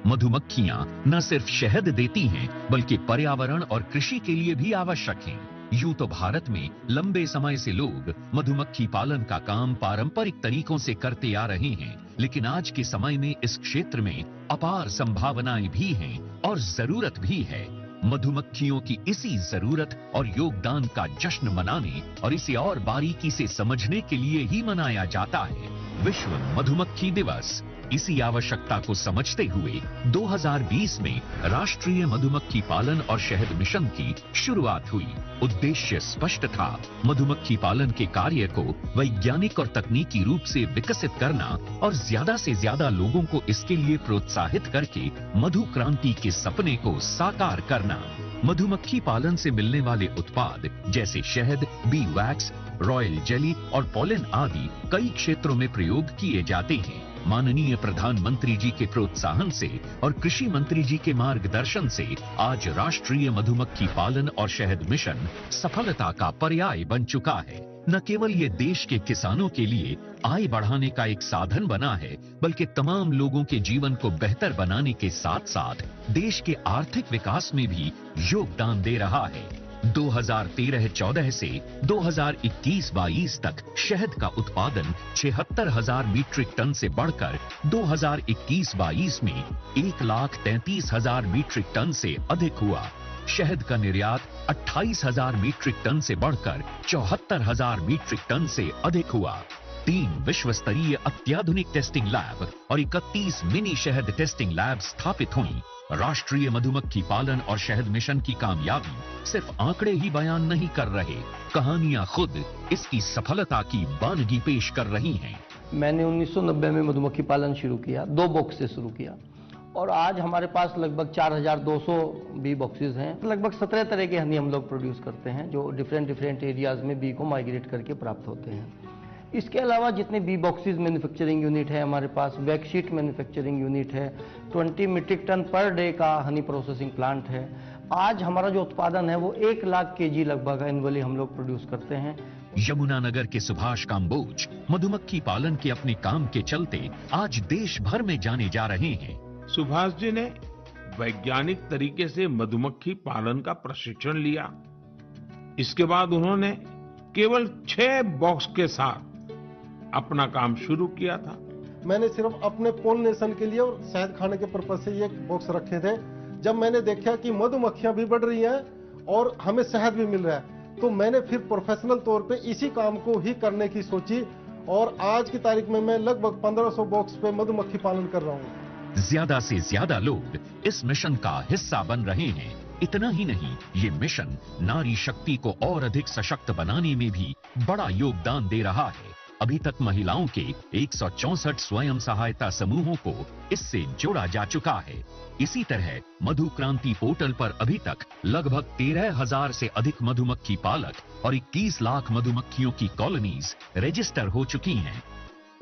मधुमक्खियां न सिर्फ शहद देती हैं, बल्कि पर्यावरण और कृषि के लिए भी आवश्यक हैं। यूं तो भारत में लंबे समय से लोग मधुमक्खी पालन का काम पारंपरिक तरीकों से करते आ रहे हैं, लेकिन आज के समय में इस क्षेत्र में अपार संभावनाएं भी हैं और जरूरत भी है। मधुमक्खियों की इसी जरूरत और योगदान का जश्न मनाने और इसे और बारीकी से समझने के लिए ही मनाया जाता है विश्व मधुमक्खी दिवस। इसी आवश्यकता को समझते हुए 2020 में राष्ट्रीय मधुमक्खी पालन और शहद मिशन की शुरुआत हुई। उद्देश्य स्पष्ट था, मधुमक्खी पालन के कार्य को वैज्ञानिक और तकनीकी रूप से विकसित करना और ज्यादा से ज्यादा लोगों को इसके लिए प्रोत्साहित करके मधु क्रांति के सपने को साकार करना। मधुमक्खी पालन से मिलने वाले उत्पाद जैसे शहद, बी वैक्स, रॉयल जेली और पॉलन आदि कई क्षेत्रों में प्रयोग किए जाते हैं। माननीय प्रधानमंत्री जी के प्रोत्साहन से और कृषि मंत्री जी के मार्गदर्शन से आज राष्ट्रीय मधुमक्खी पालन और शहद मिशन सफलता का पर्याय बन चुका है। न केवल ये देश के किसानों के लिए आय बढ़ाने का एक साधन बना है, बल्कि तमाम लोगों के जीवन को बेहतर बनाने के साथ साथ देश के आर्थिक विकास में भी योगदान दे रहा है। 2013-14 से 2021-22 तक शहद का उत्पादन 76,000 मीट्रिक टन से बढ़कर 2021-22 में 1,33,000 मीट्रिक टन से अधिक हुआ। शहद का निर्यात 28,000 मीट्रिक टन से बढ़कर 74,000 मीट्रिक टन से अधिक हुआ। 3 विश्व स्तरीय अत्याधुनिक टेस्टिंग लैब और 31 मिनी शहद टेस्टिंग लैब स्थापित हुई। राष्ट्रीय मधुमक्खी पालन और शहद मिशन की कामयाबी सिर्फ आंकड़े ही बयान नहीं कर रहे, कहानियां खुद इसकी सफलता की बानगी पेश कर रही हैं। मैंने 1990 में मधुमक्खी पालन शुरू किया, 2 बॉक्स से शुरू किया और आज हमारे पास लगभग 4,200 बी बॉक्सेस हैं। लगभग 17 तरह के हनी हम लोग प्रोड्यूस करते हैं, जो डिफरेंट एरियाज में बी को माइग्रेट करके प्राप्त होते हैं। इसके अलावा जितने बी बॉक्सेस मैन्युफैक्चरिंग यूनिट है हमारे पास, वैक्सीट मैन्युफैक्चरिंग यूनिट है, 20 मीट्रिक टन पर डे का हनी प्रोसेसिंग प्लांट है। आज हमारा जो उत्पादन है वो 1 लाख केजी लगभग एनुअली हम लोग प्रोड्यूस करते हैं। यमुनानगर के सुभाष काम्बोज मधुमक्खी पालन के अपने काम के चलते आज देश भर में जाने जा रहे हैं। सुभाष जी ने वैज्ञानिक तरीके से मधुमक्खी पालन का प्रशिक्षण लिया। इसके बाद उन्होंने केवल 6 बॉक्स के साथ अपना काम शुरू किया था। मैंने सिर्फ अपने पोलिनेशन के लिए और शहद खाने के पर्पज से ये बॉक्स रखे थे। जब मैंने देखा कि मधुमक्खियां भी बढ़ रही हैं और हमें शहद भी मिल रहा है, तो मैंने फिर प्रोफेशनल तौर पे इसी काम को ही करने की सोची और आज की तारीख में मैं लगभग 1500 बॉक्स पे मधुमक्खी पालन कर रहा हूँ। ज्यादा से ज्यादा लोग इस मिशन का हिस्सा बन रहे हैं। इतना ही नहीं, ये मिशन नारी शक्ति को और अधिक सशक्त बनाने में भी बड़ा योगदान दे रहा है। अभी तक महिलाओं के 164 स्वयं सहायता समूहों को इससे जोड़ा जा चुका है। इसी तरह मधु क्रांति पोर्टल पर अभी तक लगभग 13,000 से अधिक मधुमक्खी पालक और 21 लाख मधुमक्खियों की कॉलोनीज रजिस्टर हो चुकी हैं।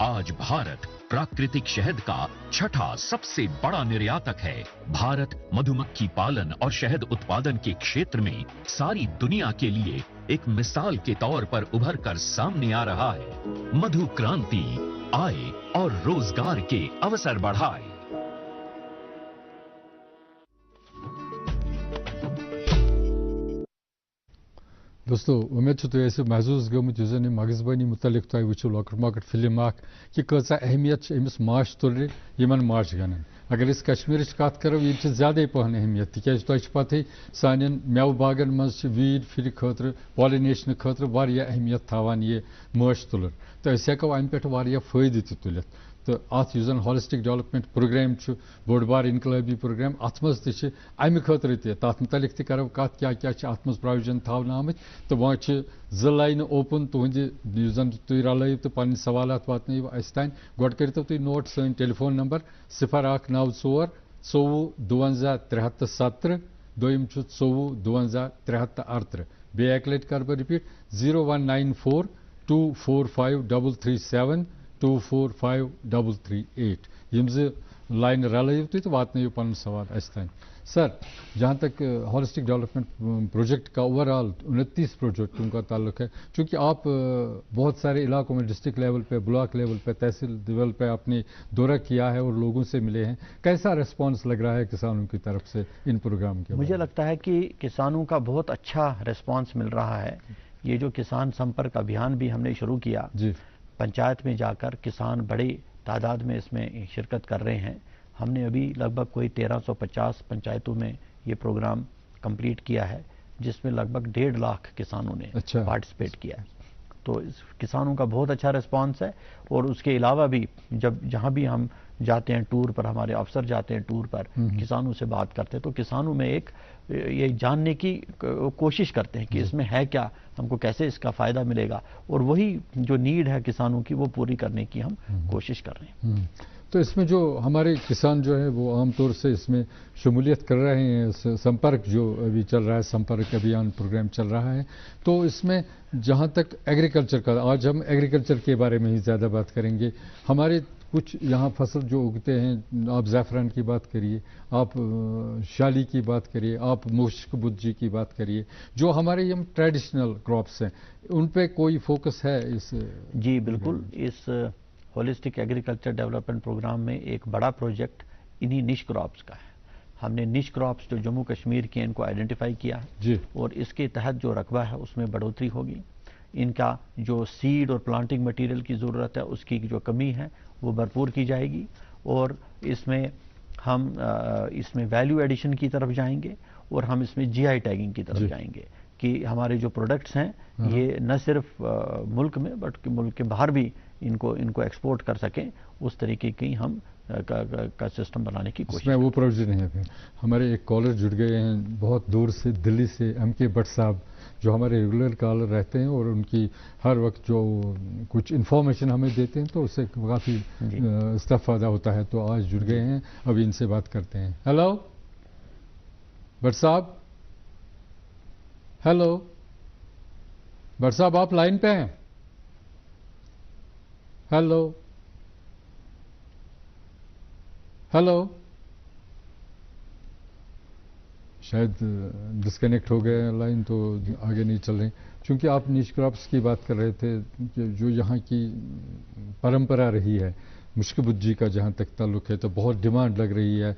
आज भारत प्राकृतिक शहद का 6ठा सबसे बड़ा निर्यातक है। भारत मधुमक्खी पालन और शहद उत्पादन के क्षेत्र में सारी दुनिया के लिए एक मिसाल के तौर पर उभर कर सामने आ रहा है। मधु क्रांति आए और रोजगार के अवसर बढ़ाए। दोस्तों उम्मीद तो ऐसे महसूस गमुत मगजबानी मुतलिक तुम वो लकट मकट फिल्म कि कचा अहमियत अमिस माश तुल्रे यमन माश गनन। अगर इस कश्मीर कत करो ये ज्यादा पहन अहमियत तिकाज तुझ पते सान मेव बागन मज वीड फिर खतर पॉलिनेशन खतर वारिया अहमियत थावान ये माश तुलन तो अस हेको अमि पे वारिया फायदे त तुलित तो अत जन होलिस्टिक डेवलपमेंट प्रोग्राम बोड़ बार इनकलाबी प्रोग्राम अत मज तमि खतर तथ मुतलिक तरो कत क्या अत मज प्रोविजन थवन आमत तो वह ज लाइन ओपन तुहद जन तुम रलो तो पन सवालत वातन अस तान गोड करो तुम नोट सन टेलीफोन नंबर 0194 24 52 73 दोम 24 52 73 बे एक लट कर बह रिपीट 0194 245 337 245 338 लाइन रलो तो वातन पन सवाल अस तान। सर जहाँ तक हॉलिस्टिक डेवलपमेंट प्रोजेक्ट का ओवरऑल 29 प्रोजेक्टों का ताल्लुक है, चूँकि आप बहुत सारे इलाकों में डिस्ट्रिक्ट लेवल पे, ब्लॉक लेवल पे, तहसील लेवल पे आपने दौरा किया है और लोगों से मिले हैं, कैसा रिस्पांस लग रहा है किसानों की तरफ से इन प्रोग्राम के? मुझे लगता है कि किसानों का बहुत अच्छा रिस्पांस मिल रहा है। ये जो किसान संपर्क अभियान भी हमने शुरू किया जी, पंचायत में जाकर किसान बड़ी तादाद में इसमें शिरकत कर रहे हैं। हमने अभी लगभग कोई 1350 पंचायतों में ये प्रोग्राम कंप्लीट किया है, जिसमें लगभग 1.5 लाख किसानों ने पार्टिसिपेट किया है। तो किसानों का बहुत अच्छा रिस्पांस है। और उसके अलावा भी जहाँ भी हम जाते हैं टूर पर, हमारे अफसर जाते हैं टूर पर, किसानों से बात करते हैं तो किसानों में एक ये जानने की कोशिश करते हैं कि इसमें है क्या, हमको कैसे इसका फ़ायदा मिलेगा, और वही जो नीड है किसानों की वो पूरी करने की हम कोशिश कर रहे हैं। तो इसमें जो हमारे किसान जो है वो आमतौर से इसमें शमूलियत कर रहे हैं, संपर्क जो अभी चल रहा है, संपर्क अभियान प्रोग्राम चल रहा है, तो इसमें जहाँ तक एग्रीकल्चर का, आज हम एग्रीकल्चर के बारे में ही ज़्यादा बात करेंगे। हमारे कुछ यहाँ फसल जो उगते हैं, आप ज़ैफ़रान की बात करिए, आप शाली की बात करिए, आप मुश्क बुज्जी की बात करिए, जो हमारे ये ट्रेडिशनल क्रॉप्स हैं, उन पे कोई फोकस है इस? जी बिल्कुल, इस होलिस्टिक एग्रीकल्चर डेवलपमेंट प्रोग्राम में एक बड़ा प्रोजेक्ट इन्हीं निश क्रॉप्स का है। हमने निश क्रॉप्स जो जम्मू कश्मीर के इनको आइडेंटिफाई किया है जी, और इसके तहत जो रकबा है उसमें बढ़ोतरी होगी। इनका जो सीड और प्लांटिंग मटेरियल की ज़रूरत है उसकी जो कमी है वो भरपूर की जाएगी, और इसमें हम इसमें वैल्यू एडिशन की तरफ जाएंगे, और हम इसमें जीआई टैगिंग की तरफ जाएंगे कि हमारे जो प्रोडक्ट्स हैं ये न सिर्फ मुल्क में बल्कि मुल्क के बाहर भी इनको एक्सपोर्ट कर सकें, उस तरीके की हम का सिस्टम बनाने की कोशिश। वो प्रोविजन है। हमारे एक कॉलर जुड़ गए हैं बहुत दूर से, दिल्ली से, एम.के. भट्ट साहब, जो हमारे रेगुलर कॉलर रहते हैं और उनकी हर वक्त जो कुछ इन्फॉर्मेशन हमें देते हैं तो उससे काफ़ी इस्तेफादा होता है। तो आज जुड़ गए हैं, अभी इनसे बात करते हैं। हेलो भट्ट साहब, हेलो भट्ट साहब, आप लाइन पे हैं? हेलो हेलो, शायद डिस्कनेक्ट हो गए लाइन, तो आगे नहीं चल रही। क्योंकि आप निश क्रॉप्स की बात कर रहे थे, जो यहाँ की परंपरा रही है, मुश्क बुज्जी का जहाँ तक ताल्लुक है, तो बहुत डिमांड लग रही है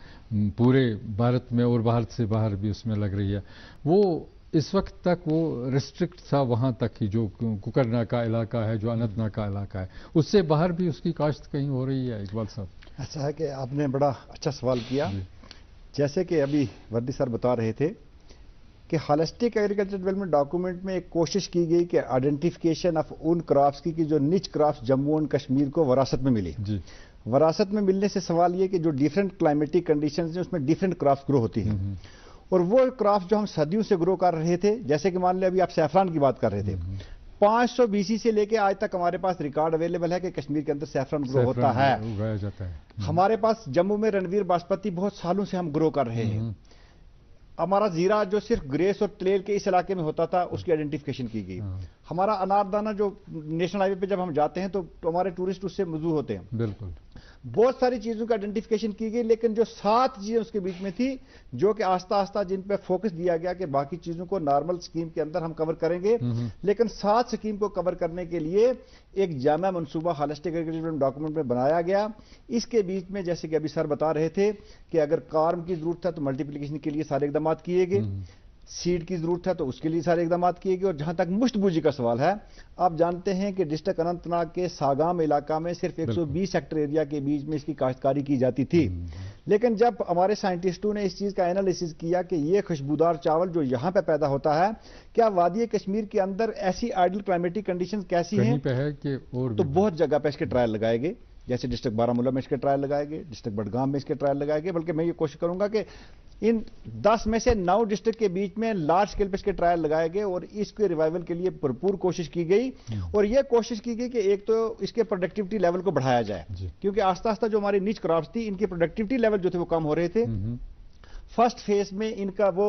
पूरे भारत में और भारत से बाहर भी उसमें लग रही है। वो इस वक्त तक वो रिस्ट्रिक्ट था वहाँ तक ही, जो कुकरना का इलाका है, जो अनंतनाग का इलाका है, उससे बाहर भी उसकी काश्त कहीं हो रही है? इकबाल साहब, ऐसा है कि आपने बड़ा अच्छा सवाल किया। जैसे कि अभी वर्दी सर बता रहे थे कि होलिस्टिक एग्रीकल्चर डेवलपमेंट डॉक्यूमेंट में एक कोशिश की गई कि आइडेंटिफिकेशन ऑफ उन क्रॉप्स की कि जो निच क्रॉप्स जम्मू एंड कश्मीर को वरासत में मिली। वरासत में मिलने से सवाल ये कि जो डिफरेंट क्लाइमेटिक कंडीशंस हैं उसमें डिफरेंट क्रॉप्स ग्रो होती हैं, और वो क्रॉप्स जो हम सदियों से ग्रो कर रहे थे, जैसे कि मान लिया अभी आप सैफरान की बात कर रहे थे, 500 BC से लेके आज तक हमारे पास रिकॉर्ड अवेलेबल है कि कश्मीर के अंदर सैफरान ग्रो होता है, उगाया जाता है। हमारे पास जम्मू में रणवीर बासमती बहुत सालों से हम ग्रो कर रहे हैं। हमारा जीरा जो सिर्फ ग्रेस और तेल के इस इलाके में होता था, उसकी आइडेंटिफिकेशन की गई। हमारा अनारदाना जो नेशनल हाईवे पे जब हम जाते हैं तो हमारे टूरिस्ट उससे मजबूर होते हैं। बिल्कुल, बहुत सारी चीजों का आइडेंटिफिकेशन की गई, लेकिन जो 7 चीजें उसके बीच में थी जो कि आस्ता आस्ता जिन पे फोकस दिया गया कि बाकी चीजों को नॉर्मल स्कीम के अंदर हम कवर करेंगे, लेकिन 7 स्कीम को कवर करने के लिए एक जामा मनसूबा होलिस्टिक एग्रीकल्चर डॉक्यूमेंट में बनाया गया। इसके बीच में जैसे कि अभी सर बता रहे थे कि अगर कार्म की जरूरत है तो मल्टीप्लिकेशन के लिए सारे इकदाम किए गए, सीड की जरूरत है तो उसके लिए सारे इकदाम किए गए। और जहां तक मुश्तबूजी का सवाल है, आप जानते हैं कि डिस्ट्रिक्ट अनंतनाग के सागाम इलाका में सिर्फ 120 हेक्टेयर एरिया के बीच में इसकी काश्तकारी की जाती थी, लेकिन जब हमारे साइंटिस्टों ने इस चीज का एनालिसिस किया कि ये खुशबूदार चावल जो यहां पे पैदा होता है, क्या वादी कश्मीर के अंदर ऐसी आइडियल क्लाइमेटिक कंडीशंस कैसी हैं, पे है कि और तो बहुत जगह पे इसके ट्रायल लगाए गए। जैसे डिस्ट्रिक्ट बारामूला में इसके ट्रायल लगाए गए, डिस्ट्रिक्ट बडगाम में इसके ट्रायल लगाए गए, बल्कि मैं ये कोशिश करूंगा कि इन 10 में से 9 डिस्ट्रिक्ट के बीच में लार्ज स्केल पे इसके ट्रायल लगाए गए और इसके रिवाइवल के लिए भरपूर कोशिश की गई। और यह कोशिश की गई कि एक तो इसके प्रोडक्टिविटी लेवल को बढ़ाया जाए, क्योंकि आस्ता आस्ता जो हमारी नीच क्रॉप्स थी इनकी प्रोडक्टिविटी लेवल जो थे वो कम हो रहे थे। फर्स्ट फेज में इनका वो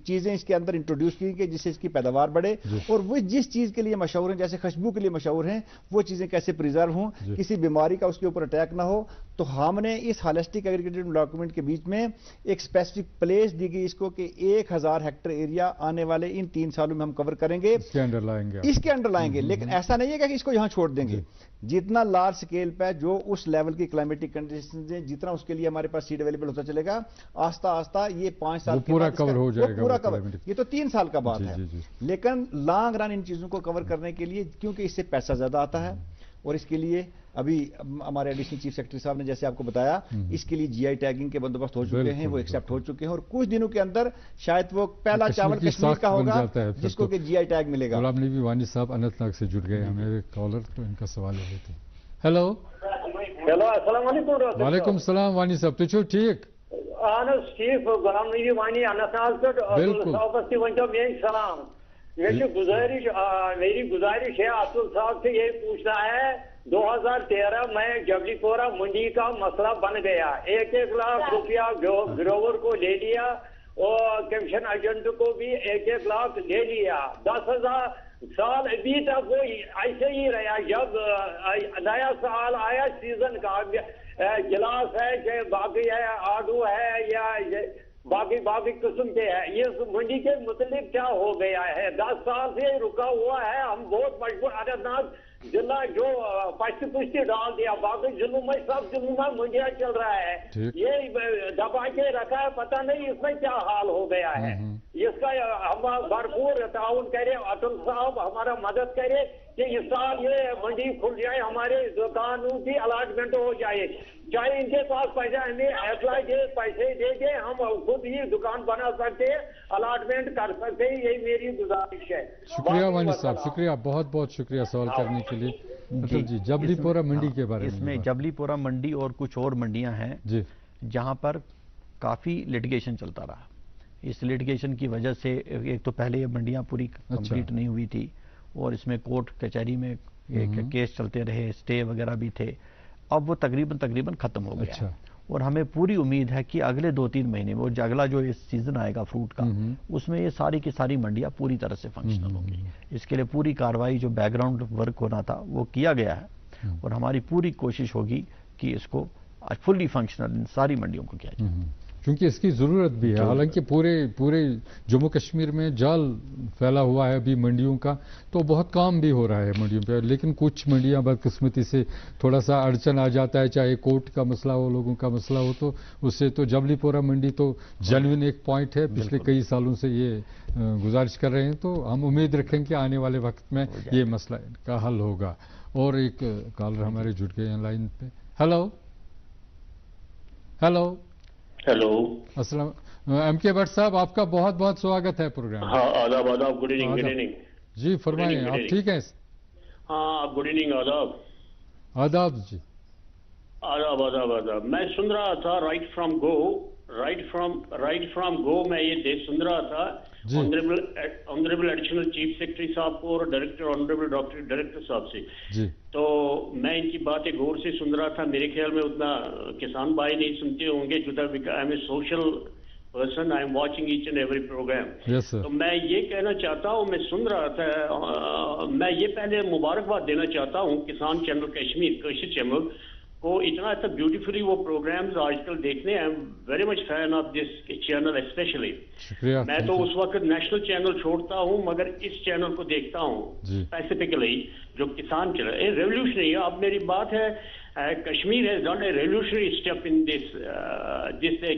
चीजें इसके अंदर इंट्रोड्यूस की गई जिससे इसकी पैदावार बढ़े, और वो जिस चीज के लिए मशहूर हैं, जैसे खुशबू के लिए मशहूर हैं, वो चीजें कैसे प्रिजर्व हों, किसी बीमारी का उसके ऊपर अटैक ना हो। तो हमने इस होलिस्टिक एग्रीकल्चर डॉक्यूमेंट के बीच में एक स्पेसिफिक प्लेस दी गई इसको कि 1000 हेक्टेयर एरिया आने वाले इन 3 सालों में हम कवर करेंगे, इसके अंडर लाएंगे। लेकिन ऐसा नहीं है कि इसको यहां छोड़ देंगे। जितना लार्ज स्केल पे जो उस लेवल की क्लाइमेटिक कंडीशंस है, जितना उसके लिए हमारे पास सीड अवेलेबल होता चलेगा, आस्ता आस्ता ये 5 साल पूरा कवर हो जाएगा, पूरा कवर। ये तो 3 साल का बात है, लेकिन लॉन्ग रन इन चीजों को कवर करने के लिए, क्योंकि इससे पैसा ज्यादा आता है, और इसके लिए अभी हमारे एडिशनल चीफ सेक्रेटरी साहब ने जैसे आपको बताया, इसके लिए जीआई टैगिंग के बंदोबस्त हो चुके हैं, वो एक्सेप्ट हो चुके हैं, और कुछ दिनों के अंदर शायद वो पहला चावल कश्मीर का होगा जिसको कि जीआई टैग मिलेगा। गुलाम नबी वानी साहब अनंतनाग से जुड़ गए हमारे कॉलर, तो इनका सवाल ले लेते हैं। हेलो अस्सलाम वालेकुम। वालेकुम सलाम वानी साहब, तो छो ठीक? चीफ गुलाम नबी वानी अनंतनाग पे मेरी सलाम। मेरी गुजारिश है अतुल साहब से यही पूछना है, 2013 में जबलीपोरा मंडी का मसला बन गया, 1-1 लाख रुपया ग्रोवर को ले लिया और कमीशन एजेंट को भी 1-1 लाख ले लिया। 10,000 साल अभी तक वो ऐसे ही रहा। जब नया साल आया सीजन का, गिलास है चाहे बाकी है, आड़ू है या बाकी किस्म के है, ये मंडी के मुतालिक क्या हो गया है? 10 साल से रुका हुआ है, हम बहुत मजबूर। अनंतनाग जिला जो पुष्टि डाल दिया, बाकी जिलों में सब जिलों में मंडिया चल रहा है, ये दबा के रखा है, पता नहीं इसमें क्या हाल हो गया है। इसका हम भरपूर ताउन करें, अतुल साहब हमारा मदद करे कि इस साल ये मंडी खुल जाए, हमारे दुकानों की अलॉटमेंट हो जाए, चाहे इनके पास पैसा हमें अप्लाई दे, पैसे दे दे, हम खुद ही दुकान बना सकते हैं, अलॉटमेंट कर सकते हैं, यही मेरी गुजारिश है। शुक्रिया वानी साहब, शुक्रिया, बहुत बहुत शुक्रिया सवाल करने के लिए। जी, जबलीपोरा मंडी के बारे में। इसमें जबलीपोरा मंडी और कुछ और मंडियां हैं जी, जहां पर काफी लिटिगेशन चलता रहा। इस लिटिगेशन की वजह से एक तो पहले ये मंडियां पूरी कंप्लीट नहीं हुई थी, और इसमें कोर्ट कचहरी में एक केस चलते रहे, स्टे वगैरह भी थे। अब वो तकरीबन खत्म हो गया है, और हमें पूरी उम्मीद है कि अगले 2-3 महीने में, और अगला जो इस सीजन आएगा फ्रूट का, उसमें ये सारी की सारी मंडियां पूरी तरह से फंक्शनल होंगी। इसके लिए पूरी कार्रवाई जो बैकग्राउंड वर्क होना था वो किया गया है, और हमारी पूरी कोशिश होगी कि इसको फुल्ली फंक्शनल इन सारी मंडियों को किया जाए, क्योंकि इसकी जरूरत भी है। हालांकि पूरे जम्मू कश्मीर में जाल फैला हुआ है अभी मंडियों का, तो बहुत काम भी हो रहा है मंडियों पे, लेकिन कुछ मंडियां बदकिस्मती से थोड़ा सा अड़चन आ जाता है, चाहे कोर्ट का मसला हो, लोगों का मसला हो, तो उससे तो जबलीपोरा मंडी तो जेन्युइन एक पॉइंट है, पिछले कई सालों से ये गुजारिश कर रहे हैं, तो हम उम्मीद रखें कि आने वाले वक्त में ये मसला का हल होगा। और एक कॉलर हमारे जुड़ गए हैं लाइन पे। हेलो अस्सलाम एम.के. भट्ट साहब, आपका बहुत बहुत स्वागत है प्रोग्राम। हाँ, आदाब आदाब, गुड इवनिंग। जी फरमाइए, आप ठीक हैं? हाँ, गुड इवनिंग, आदाब आदाब जी, आदाब। मैं सुन रहा था राइट फ्रॉम गो मैं ये सुन रहा था ऑनरेबल एडिशनल चीफ सेक्रेटरी साहब को और ऑनरेबल डायरेक्टर साहब से जी। तो मैं इनकी बातें गौर से सुन रहा था। मेरे ख्याल में उतना किसान भाई नहीं सुनते होंगे, जो I am a social person. I am watching each and every program. Yes, sir. तो मैं ये कहना चाहता हूँ, मैं सुन रहा था, मैं ये पहले मुबारकबाद देना चाहता हूँ किसान चैनल कश्मीर, कशिश चैनल को, इतना अच्छा ब्यूटीफुली वो प्रोग्राम्स आजकल देखने. I am very much fan of this channel specially. मैं तो उस वक्त नेशनल चैनल छोड़ता हूँ मगर इस चैनल को देखता हूँ स्पेसिफिकली, जो किसान चैनल रेवोल्यूशनरी. अब मेरी बात है, Kashmir has done A revolutionary step in this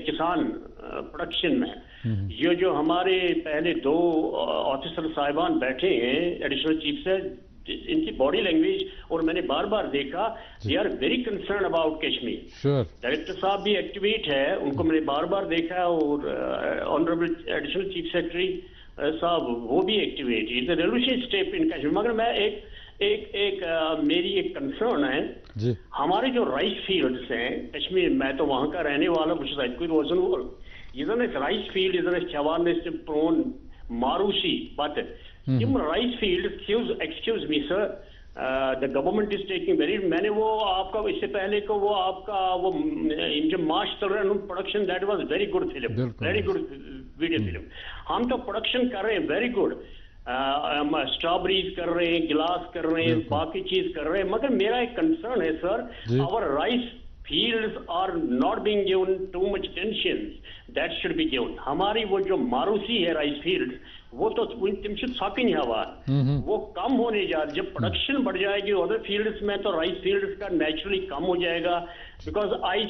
किसान प्रोडक्शन में. ये जो हमारे पहले 2 ऑफिसर साहिबान बैठे हैं एडिशनल चीफ से, इनकी बॉडी लैंग्वेज और मैंने बार बार देखा, they are very concern about Kashmir. Director साहब भी एक्टिवेट है, उनको मैंने बार बार देखा, और ऑनरेबल एडिशनल चीफ सेक्रेटरी साहब वो भी activate. It's a revolutionary step in Kashmir. मगर मैं मेरी एक कंसर्न है जी. हमारे जो राइस फील्ड्स हैं कश्मीर, मैं तो वहां का रहने वाला, कुछ कोई रोजन राइस फील्ड इज चवान प्रोन मारूसी but rice field. Excuse me sir, the government is taking very, मैंने वो आपका इससे पहले को वो आपका वो जो मार्च चल रहा है production, that was very good film, very good video film. हम तो प्रोडक्शन कर रहे हैं वेरी गुड, स्ट्रॉबेरीज कर रहे हैं, गिलास कर रहे हैं, बाकी चीज कर रहे हैं. मगर मेरा एक कंसर्न है sir, our rice fields are not being given too much attention that should be given. हमारी वो जो मारूसी है राइस फील्ड, वो तो तुम शॉकिंग हवा, वो कम होने जा रही. जब प्रोडक्शन बढ़ जाएगी अदर फील्ड्स में तो राइस फील्ड्स का नेचुरली कम हो जाएगा. Because I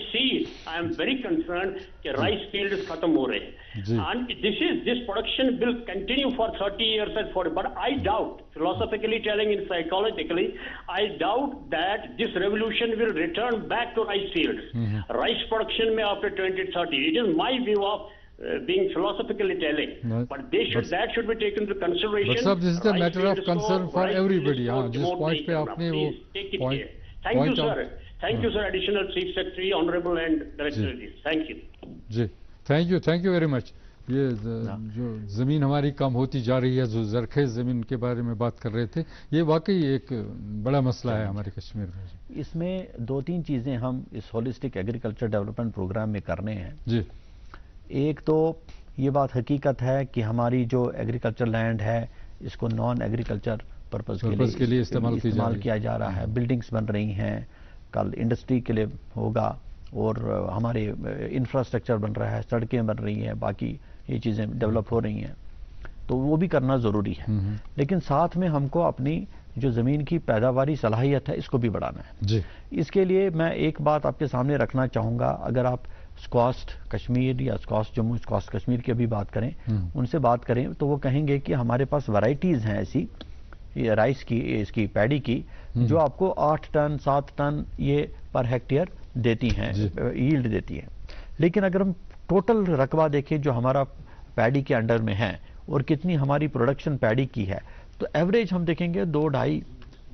am very concern कि राइस फील्ड्स खत्म हो रहे हैं. And this production will continue for 30 years and 40. But I doubt, philosophically telling and psychologically, I doubt that this revolution will return back to rice fields. Rice production may after 2030. It is my view of being philosophically telling. But that should be taken into consideration. But sir, this is a matter of concern for everybody. जिस point पे आपने वो point. Thank you, sir. Thank you, sir, Additional Chief Secretary, Honorable and Director. Thank you. Ji, thank you very much. ये जो ज़मीन हमारी कम होती जा रही है, जो ज़रख़ेज़ ज़मीन के बारे में बात कर रहे थे, ये वाकई एक बड़ा मसला है हमारे कश्मीर में. इसमें 2-3 चीज़ें हम इस होलिस्टिक एग्रीकल्चर डेवलपमेंट प्रोग्राम में करने हैं जी. एक तो ये बात हकीकत है कि हमारी जो एग्रीकल्चर लैंड है इसको नॉन एग्रीकल्चर पर्पज़ के लिए इस्तेमाल किया जा रहा है. बिल्डिंग्स बन रही हैं, कल इंडस्ट्री के लिए होगा, और हमारे इंफ्रास्ट्रक्चर बन रहा है, सड़कें बन रही हैं, बाकी ये चीज़ें डेवलप हो रही हैं, तो वो भी करना ज़रूरी है. लेकिन साथ में हमको अपनी जो ज़मीन की पैदावारी सलाहियत है इसको भी बढ़ाना है जी. इसके लिए मैं एक बात आपके सामने रखना चाहूँगा. अगर आप स्क्वास्ट कश्मीर या स्क्वास्ट जम्मू, स्क्वास्ट कश्मीर की अभी बात करें, उनसे बात करें तो वो कहेंगे कि हमारे पास वैरायटीज़ हैं ऐसी राइस की, इसकी पैडी की, जो आपको 8 टन 7 टन ये पर हेक्टेयर देती हैं, यील्ड देती हैं. लेकिन अगर हम टोटल रकबा देखें जो हमारा पैडी के अंडर में है और कितनी हमारी प्रोडक्शन पैडी की है, तो एवरेज हम देखेंगे 2-2.5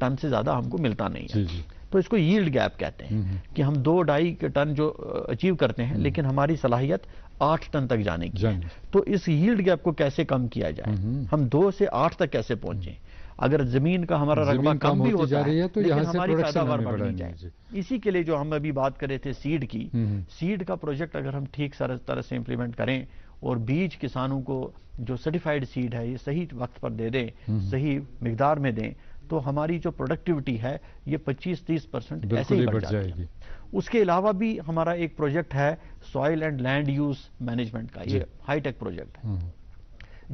टन से ज़्यादा हमको मिलता नहीं है. तो इसको यील्ड गैप कहते हैं कि हम 2-2.5 टन जो अचीव करते हैं लेकिन हमारी सलाहियत 8 टन तक जाने की. तो इस यील्ड गैप को कैसे कम किया जाए, हम 2 से 8 तक कैसे पहुंचे. अगर जमीन का हमारा रकबा कम भी होता है तो लेकिन हमारी पैदावार बढ़नी चाहिए. इसी के लिए जो हम अभी बात कर रहे थे सीड की, सीड का प्रोजेक्ट अगर हम ठीक तरह से इंप्लीमेंट करें और बीज किसानों को जो सर्टिफाइड सीड है ये सही वक्त पर दे दें, सही मिकदार में दें, तो हमारी जो प्रोडक्टिविटी है ये 25-30% ऐसे ही बढ़ जाएगी. उसके अलावा भी हमारा एक प्रोजेक्ट है soil and land use management का, ये हाईटेक प्रोजेक्ट है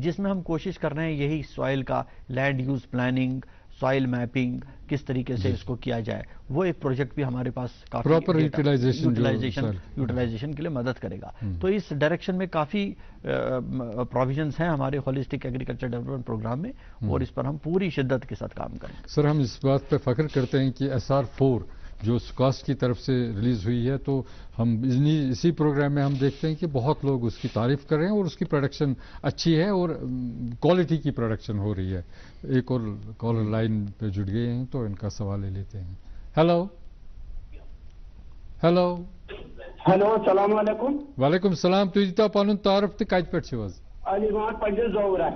जिसमें हम कोशिश कर रहे हैं यही सॉइल का land use planning, soil mapping किस तरीके से इसको किया जाए. वो एक प्रोजेक्ट भी हमारे पास काफी प्रॉपर यूटिलाइजेशन के लिए मदद करेगा. तो इस डायरेक्शन में काफी प्रोविजंस हैं हमारे होलिस्टिक एग्रीकल्चर डेवलपमेंट प्रोग्राम में और इस पर हम पूरी शिद्दत के साथ काम करें. सर, हम इस बात पर फख्र करते हैं कि SR4 जो स्क्वास्ट की तरफ से रिलीज हुई है, तो हम इसी प्रोग्राम में हम देखते हैं कि बहुत लोग उसकी तारीफ कर रहे हैं और उसकी प्रोडक्शन अच्छी है और क्वालिटी की प्रोडक्शन हो रही है. एक और कॉलर लाइन पे जुड़ गए हैं तो इनका सवाल ले लेते हैं. हेलो अस्सलाम वालेकुम. वालेकुम सलाम. तुझी तो पानुन तारफ ते कत पे अली मोहम्मद पंडित ज़ौरा.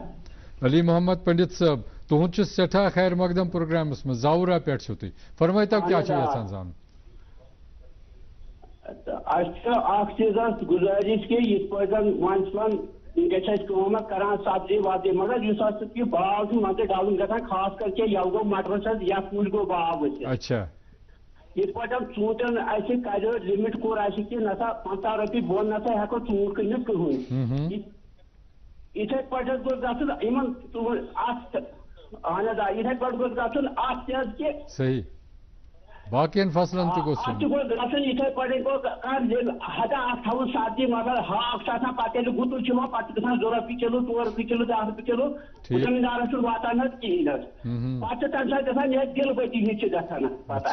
अली मोहम्मद पंडित साहब, तुहद सठा खैर मकदम प्रोग्रामस में ज़ौरा पे तुम फरमाइतो क्या यसान जान. चीज गुजारिश कि करान सब्जी वब्जी मगर यह भाव मत डाउन गसान खास करके यव गो मटरस या कुल गो भाव अच्छा इत पे ूटन कर लिमिट कोर कि नसा 50 रपी बोन नसा हेको ूट कनित कहें इथे पे गो इथे पे गो कि सही बाकियन फसलन तो इथे पे गो हदा सब्जी मतलब हाक पे गुतुल पे गो 2 रपी किलो 3 रपी किलो 10 रपी किलो जमींदारस वातान कहें पे गसान यह दिल बती हिच गसान पता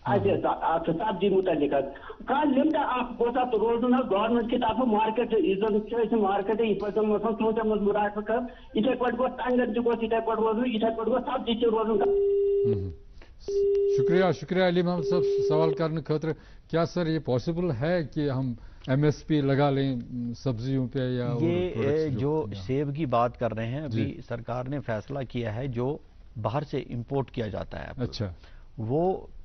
सब्जी मुतलिक लिमिट गोसा रोजन गवर्नमेंट की तरफ मार्केट मार्केट ूटन मज मुराद इथे पे गो टंगन इथे पे रोजन इथे पे गो सब्जी रोजन शुक्रिया अली मोहम्मद साहब सवाल करने खतर क्या सर ये पॉसिबल है कि हम MSP लगा लें सब्जियों पे या ये जो सेब की बात कर रहे हैं अभी सरकार ने फैसला किया है जो बाहर से इंपोर्ट किया जाता है अच्छा वो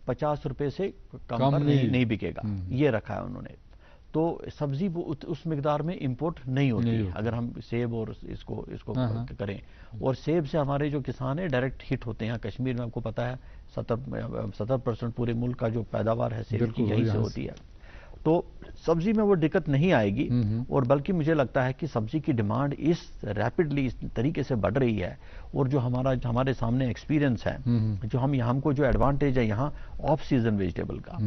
50 रुपए से कम पर नहीं बिकेगा ये रखा है उन्होंने तो सब्जी उस मिकदार में इंपोर्ट नहीं होती अगर हम सेब और इसको करें और सेब से हमारे जो किसान है डायरेक्ट हिट होते हैं कश्मीर में आपको पता है 70% पूरे मुल्क का जो पैदावार है सेब की यहीं से होती है तो सब्जी में वो दिक्कत नहीं आएगी और बल्कि मुझे लगता है कि सब्जी की डिमांड इस रैपिडली इस तरीके से बढ़ रही है और जो हमारे सामने एक्सपीरियंस है जो हमको जो एडवांटेज है यहाँ ऑफ सीजन वेजिटेबल का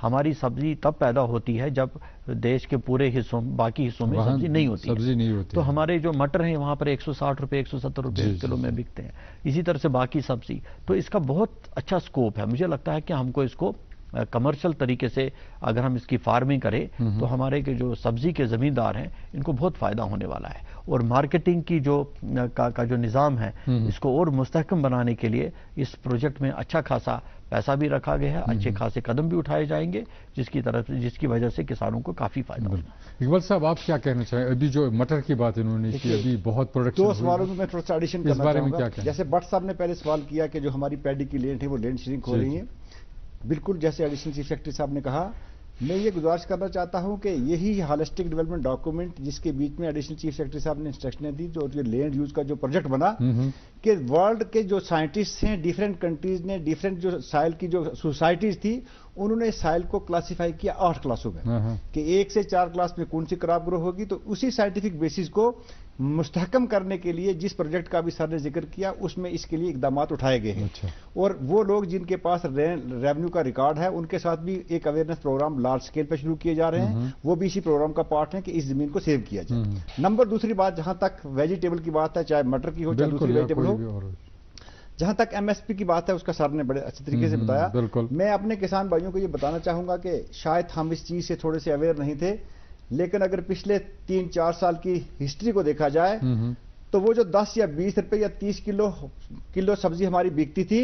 हमारी सब्जी तब पैदा होती है जब देश के पूरे हिस्सों बाकी हिस्सों में सब्जी नहीं होती तो हमारे जो मटर हैं वहां पर 160 रुपए 170 रुपए किलो में बिकते हैं इसी तरह से बाकी सब्जी तो इसका बहुत अच्छा स्कोप है मुझे लगता है कि हमको इसको कमर्शियल तरीके से अगर हम इसकी फार्मिंग करें तो हमारे के जो सब्जी के ज़मींदार हैं इनको बहुत फ़ायदा होने वाला है और मार्केटिंग की जो का जो निज़ाम है इसको और मुस्तहकम बनाने के लिए इस प्रोजेक्ट में अच्छा खासा पैसा भी रखा गया है अच्छे खासे कदम भी उठाए जाएंगे जिसकी वजह से किसानों को काफ़ी फायदा होगा इकबाल साहब आप क्या कहना चाहें अभी जो मटर की बात इन्होंने की अभी बहुत प्रोडक्शन 2 सवालों में मैं थोड़ा सा एडिशन करना चाहूंगा जैसे भट्ट साहब ने पहले सवाल किया कि जो हमारी पैडी की लैंड है वो लैंड श्रिंक हो रही है बिल्कुल जैसे एडिशनल चीफ सेक्रेटरी साहब ने कहा मैं ये गुजारिश करना चाहता हूं कि यही होलिस्टिक डेवलपमेंट डॉक्यूमेंट जिसके बीच में एडिशनल चीफ सेक्रेटरी साहब ने इंस्ट्रक्शनें दी जो लैंड यूज का जो प्रोजेक्ट बना कि वर्ल्ड के जो साइंटिस्ट हैं डिफरेंट कंट्रीज ने डिफरेंट जो साइल की जो सोसाइटीज थी उन्होंने साइल को क्लासिफाई किया 8 क्लासों में कि 1 से 4 क्लास में कौन सी क्रॉप ग्रो होगी तो उसी साइंटिफिक बेसिस को मुस्तहकम करने के लिए जिस प्रोजेक्ट का भी सर ने जिक्र किया उसमें इसके लिए इकदाम उठाए गए हैं और वो लोग जिनके पास रेवेन्यू का रिकॉर्ड है उनके साथ भी एक अवेयरनेस प्रोग्राम लार्ज स्केल पर शुरू किए जा रहे हैं वो भी इसी प्रोग्राम का पार्ट है कि इस जमीन को सेव किया जाए दूसरी बात जहां तक वेजिटेबल की बात है चाहे मटर की हो चाहे दूसरी वेजिटेबल हो जहां तक MSP की बात है उसका सर ने बड़े अच्छे तरीके से बताया मैं अपने किसान भाइयों को ये बताना चाहूंगा कि शायद हम इस चीज से थोड़े से अवेयर नहीं थे लेकिन अगर पिछले 3-4 साल की हिस्ट्री को देखा जाए तो वो जो 10 या 20 रुपए या 30 किलो सब्जी हमारी बिकती थी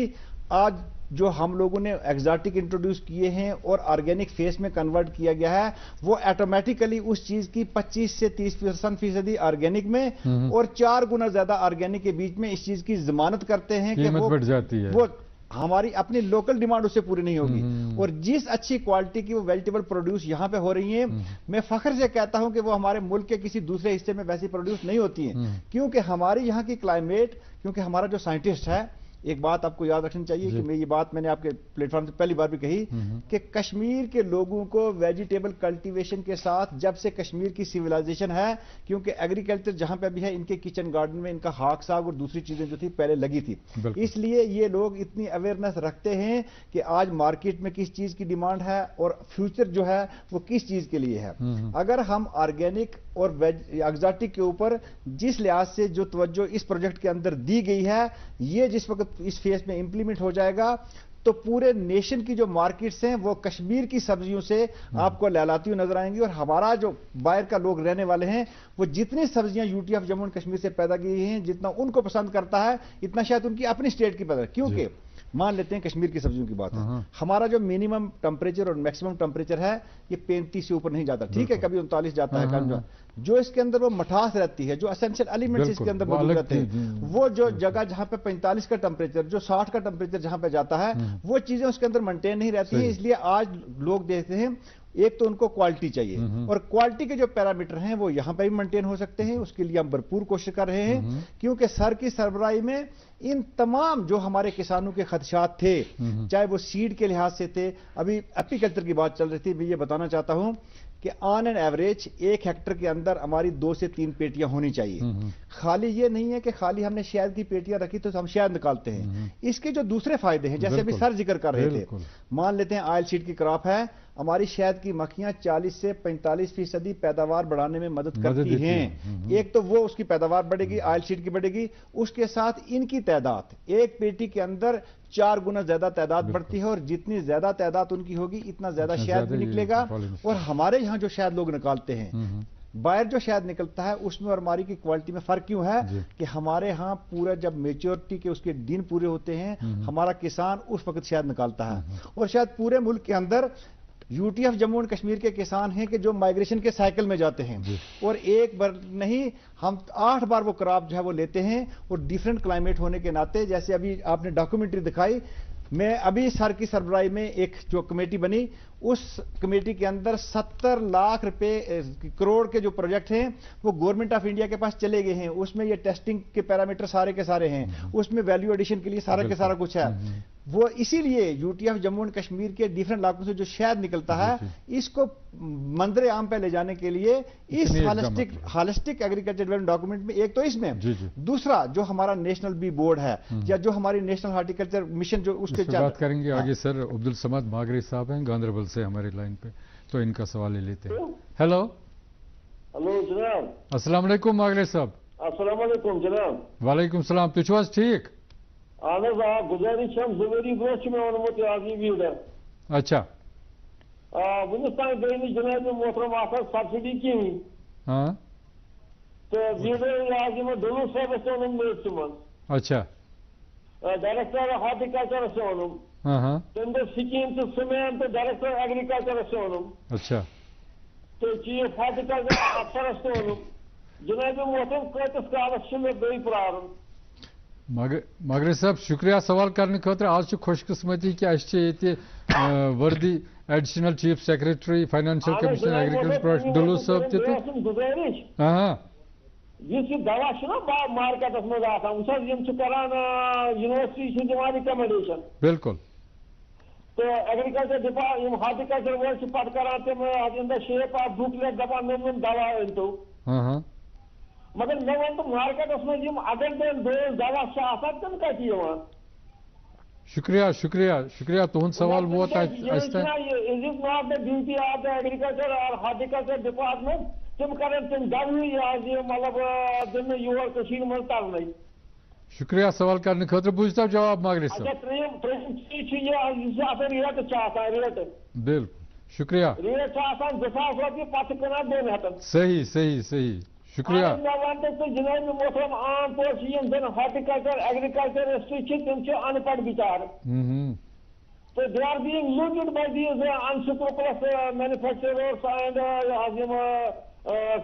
आज जो हम लोगों ने एक्सोटिक इंट्रोड्यूस किए हैं और ऑर्गेनिक फेस में कन्वर्ट किया गया है वो ऑटोमेटिकली उस चीज की 25 से 30% ऑर्गेनिक में और 4 गुना ज्यादा ऑर्गेनिक के बीच में इस चीज की जमानत करते हैं कि वो बढ़ जाती है वो हमारी अपनी लोकल डिमांड उससे पूरी नहीं होगी और जिस अच्छी क्वालिटी की वो वेजिटेबल प्रोड्यूस यहां पे हो रही है मैं फख्र से कहता हूं कि वो हमारे मुल्क के किसी दूसरे हिस्से में वैसी प्रोड्यूस नहीं होती है क्योंकि हमारी यहां की क्लाइमेट क्योंकि हमारा जो साइंटिस्ट है एक बात आपको याद रखनी चाहिए कि ये बात मैंने आपके प्लेटफॉर्म से पहली बार भी कही कि कश्मीर के लोगों को वेजिटेबल कल्टीवेशन के साथ जब से कश्मीर की सिविलाइजेशन है क्योंकि एग्रीकल्चर जहां पे भी है इनके किचन गार्डन में इनका हाक साग और दूसरी चीजें जो थी पहले लगी थी इसलिए ये लोग इतनी अवेयरनेस रखते हैं कि आज मार्केट में किस चीज की डिमांड है और फ्यूचर जो है वो किस चीज के लिए है अगर हम ऑर्गेनिक और एक्सोटिक के ऊपर जिस लिहाज से जो तवज्जो इस प्रोजेक्ट के अंदर दी गई है ये जिस वक्त इस फेज में इंप्लीमेंट हो जाएगा तो पूरे नेशन की जो मार्केट्स हैं वो कश्मीर की सब्जियों से आपको लहलाती हुई नजर आएंगी और हमारा जो बाहर का लोग रहने वाले हैं वो जितनी सब्जियां UT of Jammu and Kashmir से पैदा की हैं जितना उनको पसंद करता है इतना शायद उनकी अपनी स्टेट की पैदा क्योंकि मान लेते हैं कश्मीर की सब्जियों की बात है हमारा जो मिनिमम टेम्परेचर और मैक्सिमम टेम्परेचर है ये 35 से ऊपर नहीं जाता ठीक है कभी 39 जाता है जो इसके अंदर वो मठास रहती है जो एसेंशियल एलिमेंट्स इसके अंदर मौजूद रहते हैं वो जो जगह जहां पे 45 का टेम्परेचर जो 60 का टेम्परेचर जहां पे जाता है वो चीजें उसके अंदर मेंटेन नहीं रहती है इसलिए आज लोग देखते हैं एक तो उनको क्वालिटी चाहिए, और क्वालिटी के जो पैरामीटर हैं वो यहाँ पे भी मेंटेन हो सकते हैं, उसके लिए हम भरपूर कोशिश कर रहे हैं, क्योंकि सर की सरबराही में इन तमाम जो हमारे किसानों के खदशात थे, चाहे वो सीड के लिहाज से थे, अभी एपीकल्चर की बात चल रही थी, मैं ये बताना चाहता हूं कि ऑन एन एवरेज 1 हेक्टर के अंदर हमारी 2 से 3 पेटियां होनी चाहिए। खाली ये नहीं है कि खाली हमने शहद की पेटियां रखी तो हम शहद निकालते हैं, इसके जो दूसरे फायदे हैं, जैसे अभी सर जिक्र कर रहे थे, मान लेते हैं ऑयल सीड की क्रॉप है, हमारी शहद की मक्खियां 40 से 45% पैदावार बढ़ाने में मदद करती हैं। एक तो वो उसकी पैदावार बढ़ेगी, ऑयल सीड की बढ़ेगी, उसके साथ इनकी तादाद एक पेटी के अंदर 4 गुना ज्यादा तादाद बढ़ती है, और जितनी ज्यादा तादाद उनकी होगी इतना ज्यादा शहद भी निकलेगा। और हमारे यहाँ जो शहद लोग निकालते हैं, बाहर जो शहद निकलता है उसमें और हमारी की क्वालिटी में फर्क क्यों है कि हमारे यहाँ पूरा जब मेच्योरिटी के उसके दिन पूरे होते हैं, हमारा किसान उस वक्त शहद निकालता है। और शायद पूरे मुल्क के अंदर यूटीएफ जम्मू एंड कश्मीर के किसान हैं कि जो माइग्रेशन के साइकिल में जाते हैं, और एक बार नहीं हम 8 बार वो क्रॉप जो है वो लेते हैं, और डिफरेंट क्लाइमेट होने के नाते, जैसे अभी आपने डॉक्यूमेंट्री दिखाई, मैं अभी सर की सरबराही में एक जो कमेटी बनी, उस कमेटी के अंदर 70 लाख रुपए करोड़ के जो प्रोजेक्ट हैं वो गवर्नमेंट ऑफ इंडिया के पास चले गए हैं। उसमें ये टेस्टिंग के पैरामीटर सारे के सारे हैं, उसमें वैल्यू एडिशन के लिए सारा के सारा कुछ है। वो इसीलिए यूटीएफ जम्मू एंड कश्मीर के डिफरेंट इलाकों से जो शहद निकलता है, इसको मंजरे आम पे ले जाने के लिए इस हालिस्टिक एग्रीकल्चर डेवलपमेंट डॉक्यूमेंट में, एक तो इसमें, दूसरा जो हमारा नेशनल बी बोर्ड है या जो हमारी नेशनल हार्टिकल्चर मिशन जो उसके बात करेंगे आगे। सर अब्दुल समद मागरे साहब हैं गांधरबल से हमारी लाइन पे, तो इनका सवाल ले लेते हैं। हेलो जनाब, अस्सलाम वालेकुम मागरे साहब। अस्सलाम वालेकुम जनाब। वालेकुम सलाम, तुझ वाज ठीक? गुजारिश हम जरूरी ब्रोच में वोनमुत वीडियो। अच्छा, वनस तान गई जनाब मोहतरम आखिर सब्सिडी की हुई, हाँ, तो वीडियो दोनों साहब वोन। अच्छा, डायरेक्टर हार्टिकल्चर वोन, हाँ, तम स्कीम तो सुमेन तो डायरेक्टर एग्रीकल्चर वोन, अच्छा, तो चीफ हार्टिकल्चर अफसर वोन। जनाब मोहतरम कतस कालस गई प्रारम। मागरे साहब शुक्रिया सवाल करने खतर। आज खुशकिस्मती कि वर्दी additional chief secretary financial commissioner agriculture product Dulloo साहब दवा मार्केट यूनिवर्सिटी रिकमेंडेशन बिल्कुल, तो एग्रीकल्चर डिपार्टमेंट हार्टिकल्चर वो पत कर in the shape of booklet दपान दवा अनतो, मगर मे वन तो मार्केटस में अगर डोज दवा तम कत। शुक्रिया शुक्रिया शुक्रिया, तुहद सवाल वो is not the duty of the agriculture और हार्टिकल्चर डिपार्टमेंट तुम करें तुम दवी मतलब दिन योर कशीर मन तरन। शुक्रिया सवाल करने खतर, बुझता जवाब मागरे साहब। रेट रेट बिल्कुल शुक्रिया, रेट 2000 रुपये पत कनान 2 हतन। सही सही सही, शुक्रिया। जनाब मोहतरम आम तौर जन हार्टिकल्चर एग्रीकल्चर तम अनपढ़ बिचार, तो they are being looted by these unscrupulous manufacturers and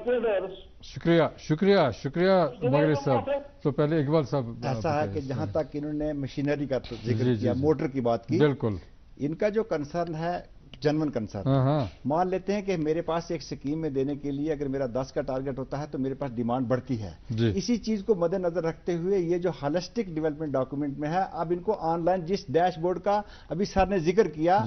traders. शुक्रिया शुक्रिया शुक्रिया मागरे साहब। तो पहले इकबाल साहब, ऐसा है कि जहां तक इन्होंने मशीनरी का जिक्र किया, मोटर की बात की, बिल्कुल इनका जो कंसर्न है जनवन कंसर्न, मान लेते हैं कि मेरे पास एक स्कीम में देने के लिए अगर मेरा 10 का टारगेट होता है तो मेरे पास डिमांड बढ़ती है। इसी चीज को मद्देनजर रखते हुए ये जो होलिस्टिक डेवलपमेंट डॉक्यूमेंट में है, अब इनको ऑनलाइन जिस डैशबोर्ड का अभी सर ने जिक्र किया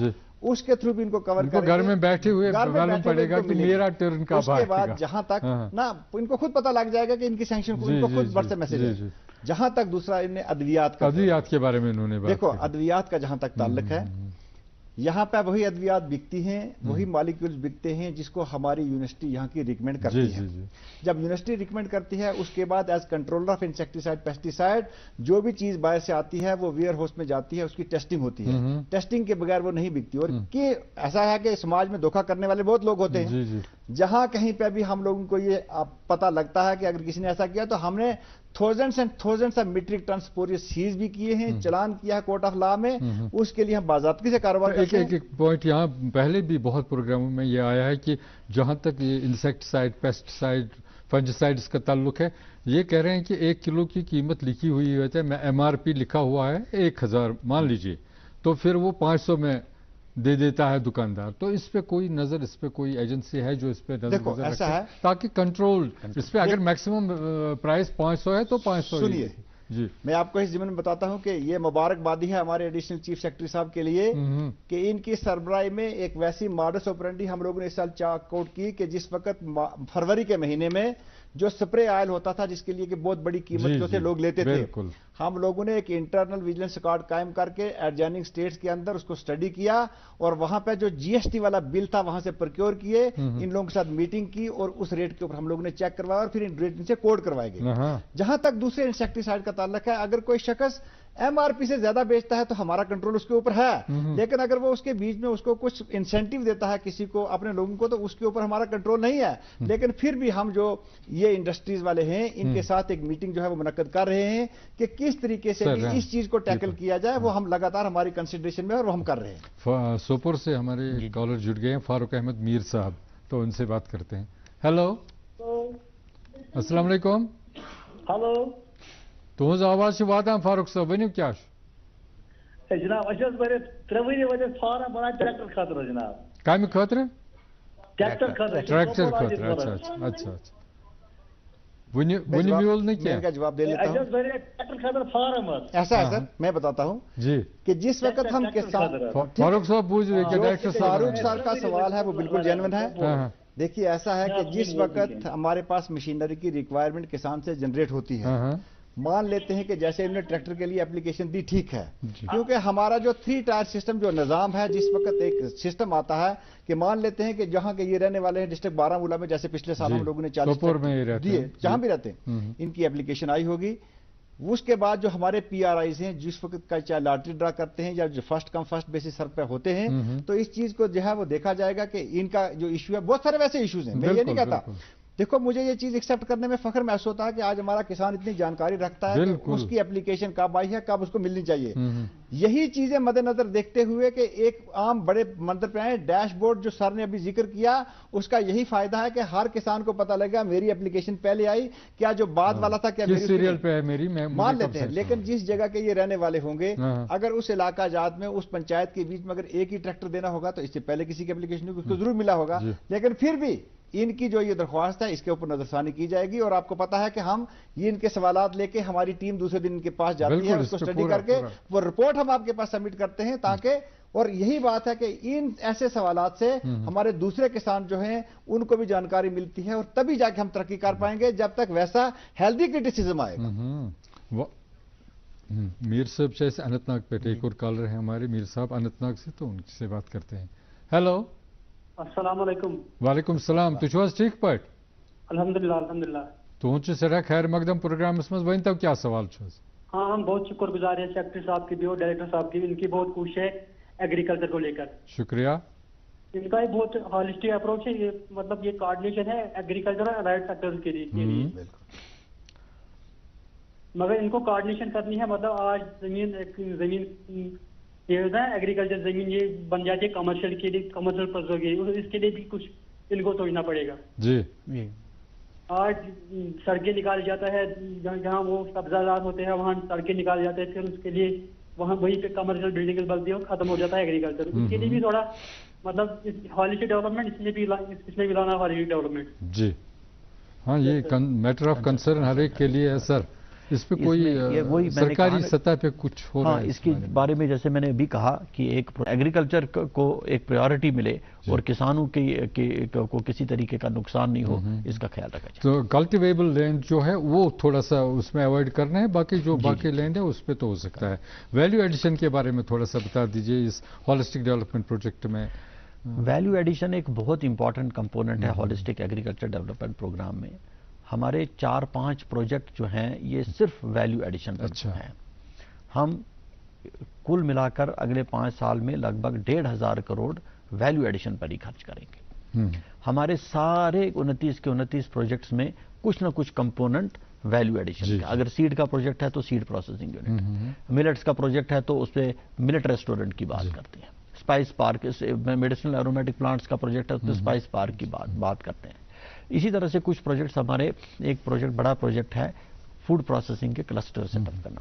उसके थ्रू भी इनको कवर करेंगे। घर में बैठे हुए मालूम पड़ेगा कि मेरा टर्न का उसके बाद जहां तक ना इनको खुद पता लग जाएगा कि इनकी सैंक्शन को इनको खुद व्हाट्सएप मैसेज है। जहां तक दूसरा इन्हें अद्वियात के बारे में इन्होंने बात देखो, अद्वियात का जहां तक ताल्लुक है, यहाँ पे वही अद्वियात बिकती हैं, वही मॉलिक्यूल्स बिकते हैं जिसको हमारी यूनिवर्सिटी यहाँ की रिकमेंड करती है। जब यूनिवर्सिटी रिकमेंड करती है उसके बाद as controller of insecticide pesticide जो भी चीज बाहर से आती है वो वेयर हाउस में जाती है, उसकी टेस्टिंग होती है। टेस्टिंग के बगैर वो नहीं बिकती। और कि ऐसा है कि समाज में धोखा करने वाले बहुत लोग होते हैं। जहां कहीं पे भी हम लोगों को ये पता लगता है कि अगर किसी ने ऐसा किया तो हमने thousands and thousands of metric ton spurious seize भी किए हैं, चलान किया है कोर्ट ऑफ लॉ में, उसके लिए हम बाज़ाब्ती से कारोबार करते हैं। एक पॉइंट यहाँ पहले भी बहुत प्रोग्रामों में ये आया है कि जहां तक ये इंसेक्टिसाइड पेस्टिसाइड फंजिसाइड्स का ताल्लुक है, ये कह रहे हैं कि 1 किलो की कीमत लिखी हुई है, MRP लिखा हुआ है 1000 मान लीजिए, तो फिर वो 500 में दे देता है दुकानदार, तो इस पे कोई नजर, इस पे कोई एजेंसी है जो इस पे नजर ऐसा है ताकि कंट्रोल इस पे, अगर मैक्सिमम प्राइस 500 है तो 500। सुनिए जी, मैं आपको इस जिम्मे में बताता हूं कि ये मुबारकबादी है हमारे एडिशनल चीफ सेक्रेटरी साहब के लिए कि इनकी सरबराही में एक वैसी मॉडस ऑपरेंडी हम लोगों ने इस साल चाक आउट की कि जिस वक्त फरवरी के महीने में जो स्प्रे ऑयल होता था जिसके लिए कि बहुत बड़ी कीमत जो थे लोग लेते थे, हम लोगों ने एक इंटरनल विजिलेंस रिकॉर्ड कायम करके एडजॉइनिंग स्टेट्स के अंदर उसको स्टडी किया और वहां पे जो जीएसटी वाला बिल था वहां से प्रोक्योर किए, इन लोगों के साथ मीटिंग की और उस रेट के ऊपर हम लोगों ने चेक करवाया और फिर इन रेट से कोड करवाए गए। जहां तक दूसरे इंसेक्टिसाइड का ताल्लुक है, अगर कोई शख्स एमआरपी से ज्यादा बेचता है तो हमारा कंट्रोल उसके ऊपर है, लेकिन अगर वो उसके बीच में उसको कुछ इंसेंटिव देता है किसी को, अपने लोगों को, तो उसके ऊपर हमारा कंट्रोल नहीं है। लेकिन फिर भी हम जो ये इंडस्ट्रीज वाले हैं इनके साथ एक मीटिंग जो है वो मुनक्कद कर रहे हैं कि किस तरीके से इस चीज को टैकल किया जाए, वो हम लगातार हमारी कंसिडरेशन में और वो हम कर रहे हैं। सोपोर से हमारे कॉलर जुड़ गए हैं, फारूक अहमद मीर साहब, तो उनसे बात करते हैं। हेलो, अस्सलाम वालेकुम। हेलो, तुझ आवाज वादा फारूक साहब वन क्या जनाब बड़े 3 वन फार्म बना ट्रैक्टर खतर जनाब कम खतर ट्रैक्टर खतर अच्छा अच्छा अच्छा वन म्यूल नहीं क्या का जवाब दे लेता हूं। ट्रैक्टर खतर फार्म ऐसा है सर, मैं बताता हूं जी कि जिस वक्त हम किसान फारूक साहब पूछ फारूक साहब का सवाल है वो बिल्कुल जेन्युइन है। देखिए ऐसा है कि जिस वक्त हमारे पास मशीनरी की रिक्वायरमेंट किसान से जनरेट होती है, मान लेते हैं कि जैसे इन्होंने ट्रैक्टर के लिए एप्लीकेशन दी, ठीक है, क्योंकि हमारा जो 3 टायर सिस्टम जो निजाम है, जिस वक्त एक सिस्टम आता है कि मान लेते हैं कि जहां के ये रहने वाले हैं डिस्ट्रिक्ट बारामूला में, जैसे पिछले साल हम लोगों ने 40 दिए, जहां भी रहते हैं इनकी एप्लीकेशन आई होगी। उसके बाद जो हमारे पीआरआईज हैं जिस वक्त का चाहे लॉटरी ड्रा करते हैं या जो first come first basis sir पे होते हैं, तो इस चीज को जो है वो देखा जाएगा कि इनका जो इशू है, बहुत सारे वैसे इश्यूज हैं, मैं ये नहीं कहता। देखो मुझे ये चीज एक्सेप्ट करने में फख्र महसूस होता है कि आज हमारा किसान इतनी जानकारी रखता है कि उसकी एप्लीकेशन कब आई है, कब उसको मिलनी चाहिए। यही चीजें मद्देनजर देखते हुए कि एक आम बड़े मंत्र पे आए डैशबोर्ड जो सर ने अभी जिक्र किया, उसका यही फायदा है कि हर किसान को पता लगेगा मेरी एप्लीकेशन पहले आई, क्या जो बाद वाला था क्या मेरी सीरियल पे है मेरी, मान लेते हैं। लेकिन जिस जगह के ये रहने वाले होंगे, अगर उस इलाका जात में उस पंचायत के बीच में अगर एक ही ट्रैक्टर देना होगा तो इससे पहले किसी की एप्लीकेशन उसको जरूर मिला होगा, लेकिन फिर भी इनकी जो ये दरख्वास्त है इसके ऊपर नजरसानी की जाएगी। और आपको पता है कि हम ये इनके सवालात लेके हमारी टीम दूसरे दिन इनके पास जाती है, उसको स्टडी करके वो रिपोर्ट हम आपके पास सबमिट करते हैं, ताकि और यही बात है कि इन ऐसे सवालात से हमारे दूसरे किसान जो हैं उनको भी जानकारी मिलती है और तभी जाके हम तरक्की कर पाएंगे, जब तक वैसा हेल्दी क्रिटिसिज्म आएगा। मीर साहब से अनंतनाग पे एक और कॉलर है हमारे, मीर साहब अनंतनाग से, तो उनसे बात करते हैं। हेलो, अस्सलाम वालेकुम। वालेकुम सलाम, तुझ ठीक पट अल्हम्दुलिल्लाह अल्हम्दुलिल्लाह। तुझ सड़ा खैर मकदम प्रोग्राम वन तब क्या सवाल छो? हाँ, हम बहुत शुक्रगुजार हैं सेक्रेटरी साहब की भी और डायरेक्टर साहब की भी, इनकी बहुत कोशिश है एग्रीकल्चर को लेकर। शुक्रिया। इनका एक बहुत हॉलिस्टिक अप्रोच है, ये मतलब ये कोऑर्डिनेशन है एग्रीकल्चर और अलाइड सेक्टर्स के लिए। मगर इनको कोऑर्डिनेशन करनी है, मतलब आज जमीन ये होता है एग्रीकल्चर जमीन ये बन जाती है कमर्शियल के लिए, कमर्शियल पर्पज के लिए, इसके लिए भी कुछ इनको सोचना पड़ेगा। जी, आज सड़कें निकाल जाता है, जहाँ वो कब्जादार होते हैं वहाँ सड़कें निकाल जाते हैं, फिर उसके लिए वहाँ वहीं पे कमर्शियल बिल्डिंग बनती है और खत्म हो जाता है एग्रीकल्चर। उसके लिए भी थोड़ा मतलब हॉलिस्टिक डेवलपमेंट इसमें भी लाना हॉलिस्टिक डेवलपमेंट। जी हाँ, ये मैटर ऑफ कंसर्न हर एक के लिए है सर, इस पे कोई सरकारी सतह पे कुछ हो रहा है? इसके बारे में जैसे मैंने अभी कहा कि एक एग्रीकल्चर को एक प्रायोरिटी मिले और किसानों को किसी तरीके का नुकसान नहीं हो, इसका ख्याल रखा जाए। तो कल्टिवेबल लैंड जो है वो थोड़ा सा उसमें अवॉइड करना है, बाकी जो बाकी लैंड है उस पे तो हो सकता है। वैल्यू एडिशन के बारे में थोड़ा सा बता दीजिए इस हॉलिस्टिक डेवलपमेंट प्रोजेक्ट में। वैल्यू एडिशन एक बहुत इंपॉर्टेंट कंपोनेंट है हॉलिस्टिक एग्रीकल्चर डेवलपमेंट प्रोग्राम में। हमारे 4-5 प्रोजेक्ट जो हैं ये सिर्फ वैल्यू एडिशन पर हैं। हम कुल मिलाकर अगले 5 साल में लगभग 1,500 करोड़ वैल्यू एडिशन पर ही खर्च करेंगे। हमारे सारे 29 के 29 प्रोजेक्ट्स में कुछ ना कुछ कंपोनेंट वैल्यू एडिशन का। अगर सीड का प्रोजेक्ट है तो सीड प्रोसेसिंग यूनिट, मिलेट्स का प्रोजेक्ट है तो उस पर मिलेट रेस्टोरेंट की बात करते हैं, spice park medicinal aromatic plants का प्रोजेक्ट है तो स्पाइस पार्क की बात करते हैं। इसी तरह से कुछ प्रोजेक्ट्स हमारे, एक प्रोजेक्ट बड़ा प्रोजेक्ट है फूड प्रोसेसिंग के क्लस्टर सेटअप करना।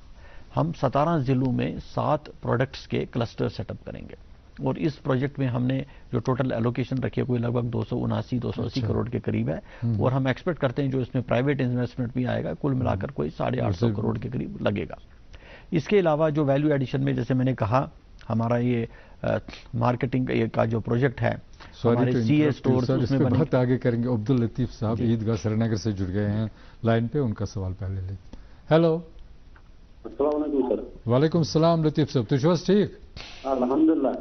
हम 17 जिलों में 7 प्रोडक्ट्स के क्लस्टर सेटअप करेंगे। اور اس پروجیکٹ میں ہم نے جو ٹوٹل ایلوکیشن رکھی ہے کوئی لگ بھگ 280 کروڑ کے قریب ہے، اور ہم ایکسپیکٹ کرتے ہیں جو اس میں پرائیویٹ انویسٹمنٹ بھی آئے گا کل ملا کر کوئی 850 کروڑ کے قریب لگے گا۔ اس کے علاوہ جو ویلیو ایڈیشن میں جیسے میں نے کہا ہمارا یہ مارکیٹنگ کا جو پروجیکٹ ہے ہمارے سی اے اسٹورز اس میں بہت آگے کریں گے۔ عبداللطیف صاحب عیدگاہ سری نگر سے جڑ گئے ہیں لائن پہ، ان کا سوال پہلے لیں۔ ہیلو، السلام علیکم سر۔ وعلیکم السلام لطیف صاحب، تُہۍ چھِو حظ ٹھیک؟ الحمدللہ۔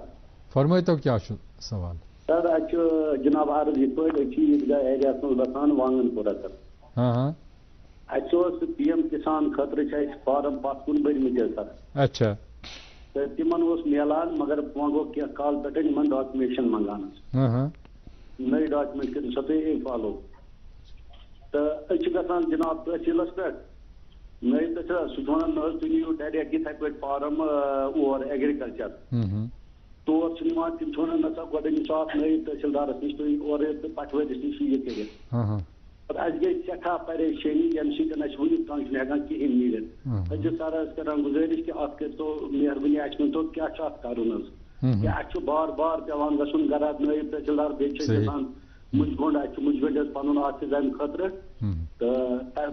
فرمٲیتو کیٛاہ چھُ سوال؟ سر اچھا جناب عرض یہ پہ عیدگاہ ایریا بسان وانگن پورہ سر۔ ہاں اچھا پی ایم کسان خاطر فارم پتھ کن بھرمت سر۔ اچھا تمن ملان مگر وہ گو کی کال پہ ڈاکومنٹیشن منگان نئی ڈاکومنٹ کر سا تھی فالو تو گھان جناب تحصیلس پہ نئی تحصیل سہ ونان تھی نیو ڈائریکٹ اتھے پہ فارم اور ایگریکلچر تور تم ونان نسا گۄڈٕ أنِو سا اکھ نئی تحصیلدارس نش تھی اور پٹوٲرِس نش یہ کٔرِتھ اس گئی سٹھا پریشانی یمہ سۭتۍ ونیُک تام ہیکان کہین نیرتھ سر کران گزارش کہ ات کرتو مہربانی اس ونتو کیا کرن کہ اس بار بار پیوان گھن گرات نائب تحصیلدار بیٚیہِ گژھان مجگونڈ مجگونڈ پن آفس امہ خاطر تو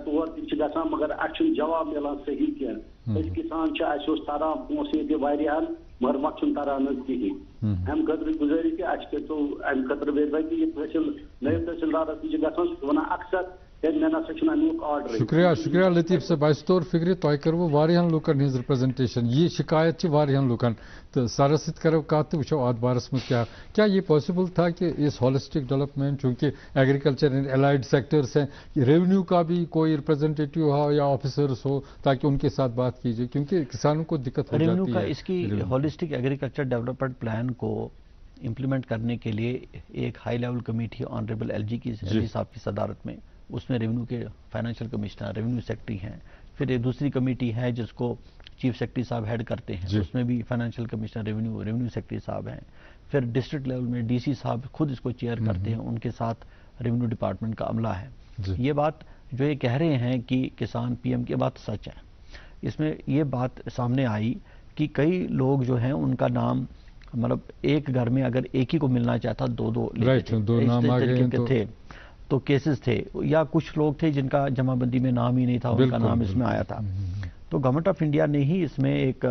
تور تم گژھان مگر اس جواب ملان صحیح کی کسان اس تران پونسہٕ ییٚتہِ واریاہن مگر وقت تران کہین امہ خاطر گزارش کہ اس کرتو امہ خاطر ویروائی یہ تحصیل نائب تحصیلدارس نش گژھان سہ ونان اکثر شکریہ شکریہ لطیف صاحب، اس طور فکر تہ کرو واریاہن لوکن ہز ریپرزنٹیشن یہ شکایت واریاہن لوکن تو سرس ست کرو کت تو وچھو ات بارس مز کیا یہ پاسبل تھا کہ اس ہولسٹک ڈیولپمنٹ چونکہ ایگریکلچر اینڈ الائڈ سیکٹرس ہیں ریونیو کا بھی کوئی ریپرزنٹیٹیو ہو یا آفیسرس ہو تاکہ ان کے ساتھ بات کیجیے کیونکہ کسانوں کو دقت ہو جاتی ہے۔ اس کی ہولسٹک ایگریکلچر ڈیولپمنٹ پلان کو امپلیمنٹ کرنے کے لیے ایک high level committee honourable L G صاحب کی صدارت میں، اس میں ریونیو کے فائنینشیل کمشنر ریونیو سیکرٹری ہیں، پھر ایک دوسری کمیٹی ہے جس کو چیف سیکرٹری صاحب ہیڈ کرتے ہیں، اس میں بھی فائنینشیل کمشنر ریونیو سیکرٹری صاحب ہیں، پھر ڈسٹرکٹ لیول میں ڈی سی صاحب خود اس کو چیئر کرتے ہیں، ان کے ساتھ ریونیو ڈپارٹمنٹ کا عملہ ہے۔ یہ بات جو یہ کہہ رہے ہیں کہ کسان پی ایم کی بات سچ ہے، اس میں یہ بات سامنے آئی کہ کئی لوگ جو ہیں ان کا نام مطلب ایک گھر میں اگر ایک ہی کو ملنا چاہتا دو تھے تو کیسز تھے، یا کچھ لوگ تھے جن کا جمع بندی میں نام ہی نہیں تھا، ان کا نام اس میں آیا تھا۔ تو گورنمنٹ آف انڈیا نے ہی اس میں ایک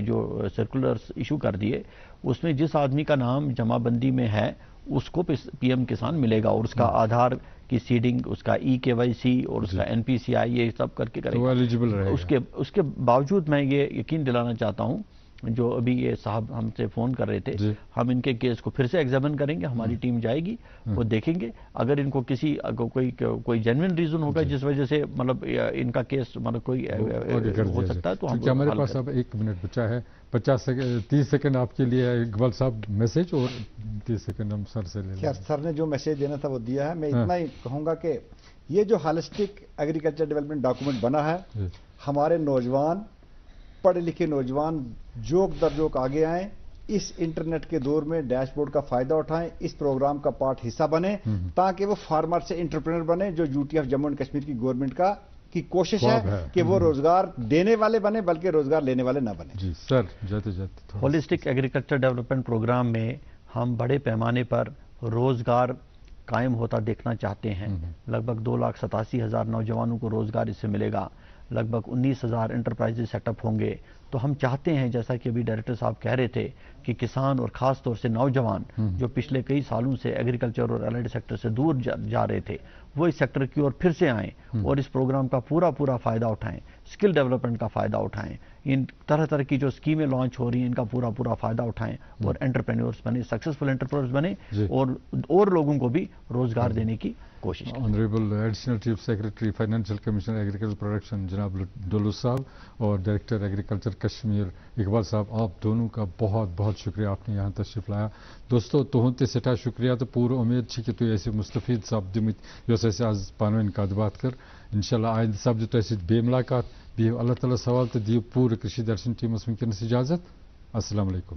جو سرکولرز ایشو کر دیے، اس میں جس آدمی کا نام جمع بندی میں ہے اس کو پی ایم کسان ملے گا، اور اس کا آدھار کی سیڈنگ، اس کا ای کے وائی سی اور اس کا این پی سی آئی یہ سب کر کے کرے گا۔ اس کے باوجود میں یہ یقین دلانا چاہتا ہوں جو ابھی یہ صاحب ہم سے فون کر رہے تھے، ہم ان کے کیس کو پھر سے ایگزامن کریں گے، ہماری ٹیم جائے گی، وہ دیکھیں گے اگر ان کو کوئی جینوین ریزن ہوگا جس وجہ سے مطلب ان کا کیس مطلب کوئی ہو سکتا ہے تو ہم ہمارے پاس اب 1 منٹ بچا ہے، 30 سیکنڈ آپ کے لیے اقبال صاحب میسج اور 30 سیکنڈ ہم سر سے لے لیں۔ سر نے جو میسج دینا تھا وہ دیا ہے، میں اتنا ہی کہوں گا کہ یہ جو ہالسٹک ایگریکلچر ڈیولپمنٹ ڈاکومنٹ بنا ہے، ہمارے نوجوان پڑھے لکھے نوجوان جوک در جوک آگے آئیں، اس انٹرنیٹ کے دور میں ڈیش بورڈ کا فائدہ اٹھائیں، اس پروگرام کا پارٹ حصہ بنے تاکہ وہ فارمر سے انٹرپرینر بنے، جو U T of Jammu and Kashmir کی گورنمنٹ کی کوشش ہے کہ وہ روزگار دینے والے بنے بلکہ روزگار لینے والے نہ بنے۔ جی سر، جاتے ہولسٹک ایگریکلچر ڈیولپمنٹ پروگرام میں ہم بڑے پیمانے پر روزگار قائم ہوتا دیکھنا چاہتے ہیں، لگ بھگ 2,87,000 نوجوانوں کو روزگار اس سے ملے گا، لگ بھگ 19,000 انٹرپرائزز سیٹ اپ ہوں گے۔ تو ہم چاہتے ہیں جیسا کہ ابھی ڈائریکٹر صاحب کہہ رہے تھے کہ کسان اور خاص طور سے نوجوان جو پچھلے کئی سالوں سے ایگریکلچر اور الائڈ سیکٹر سے دور جا رہے تھے وہ اس سیکٹر کی اور پھر سے آئیں اور اس پروگرام کا پورا فائدہ اٹھائیں، اسکل ڈیولپمنٹ کا فائدہ اٹھائیں، ان طرح کی جو اسکیمیں لانچ ہو رہی ہیں ان کا پورا فائدہ اٹھائیں اور انٹرپرینورز بنے، سکسیسفل انٹرپرینورز بنے اور لوگوں کو بھی روزگار دینے کی کوشش کریں۔ Honourable additional chief secretary financial commissioner agriculture production جناب ڈولو صاحب اور ڈائریکٹر ایگریکلچر کشمیر اقبال صاحب، آپ دونوں کا بہت شکریہ، آپ نے یہاں تشریف لایا۔ دوستو تہد تہ سٹھا شکریہ تو پور امید کہ تھی ایسے مستفید ثابت دمت یس اَسہِ آز پانوین کتھ بات کر۔ انشاءاللہ آئندہ سپدِ تۄہہِ سۭتۍ بیٚیہِ ملاقات، بِہِو اللہ تعالیٰ سوال تہٕ دِیِو پوٗرٕ کٔشیٖر درشن ٹیٖمس وٕنکٮ۪نس اجازت۔ السلام علیکم۔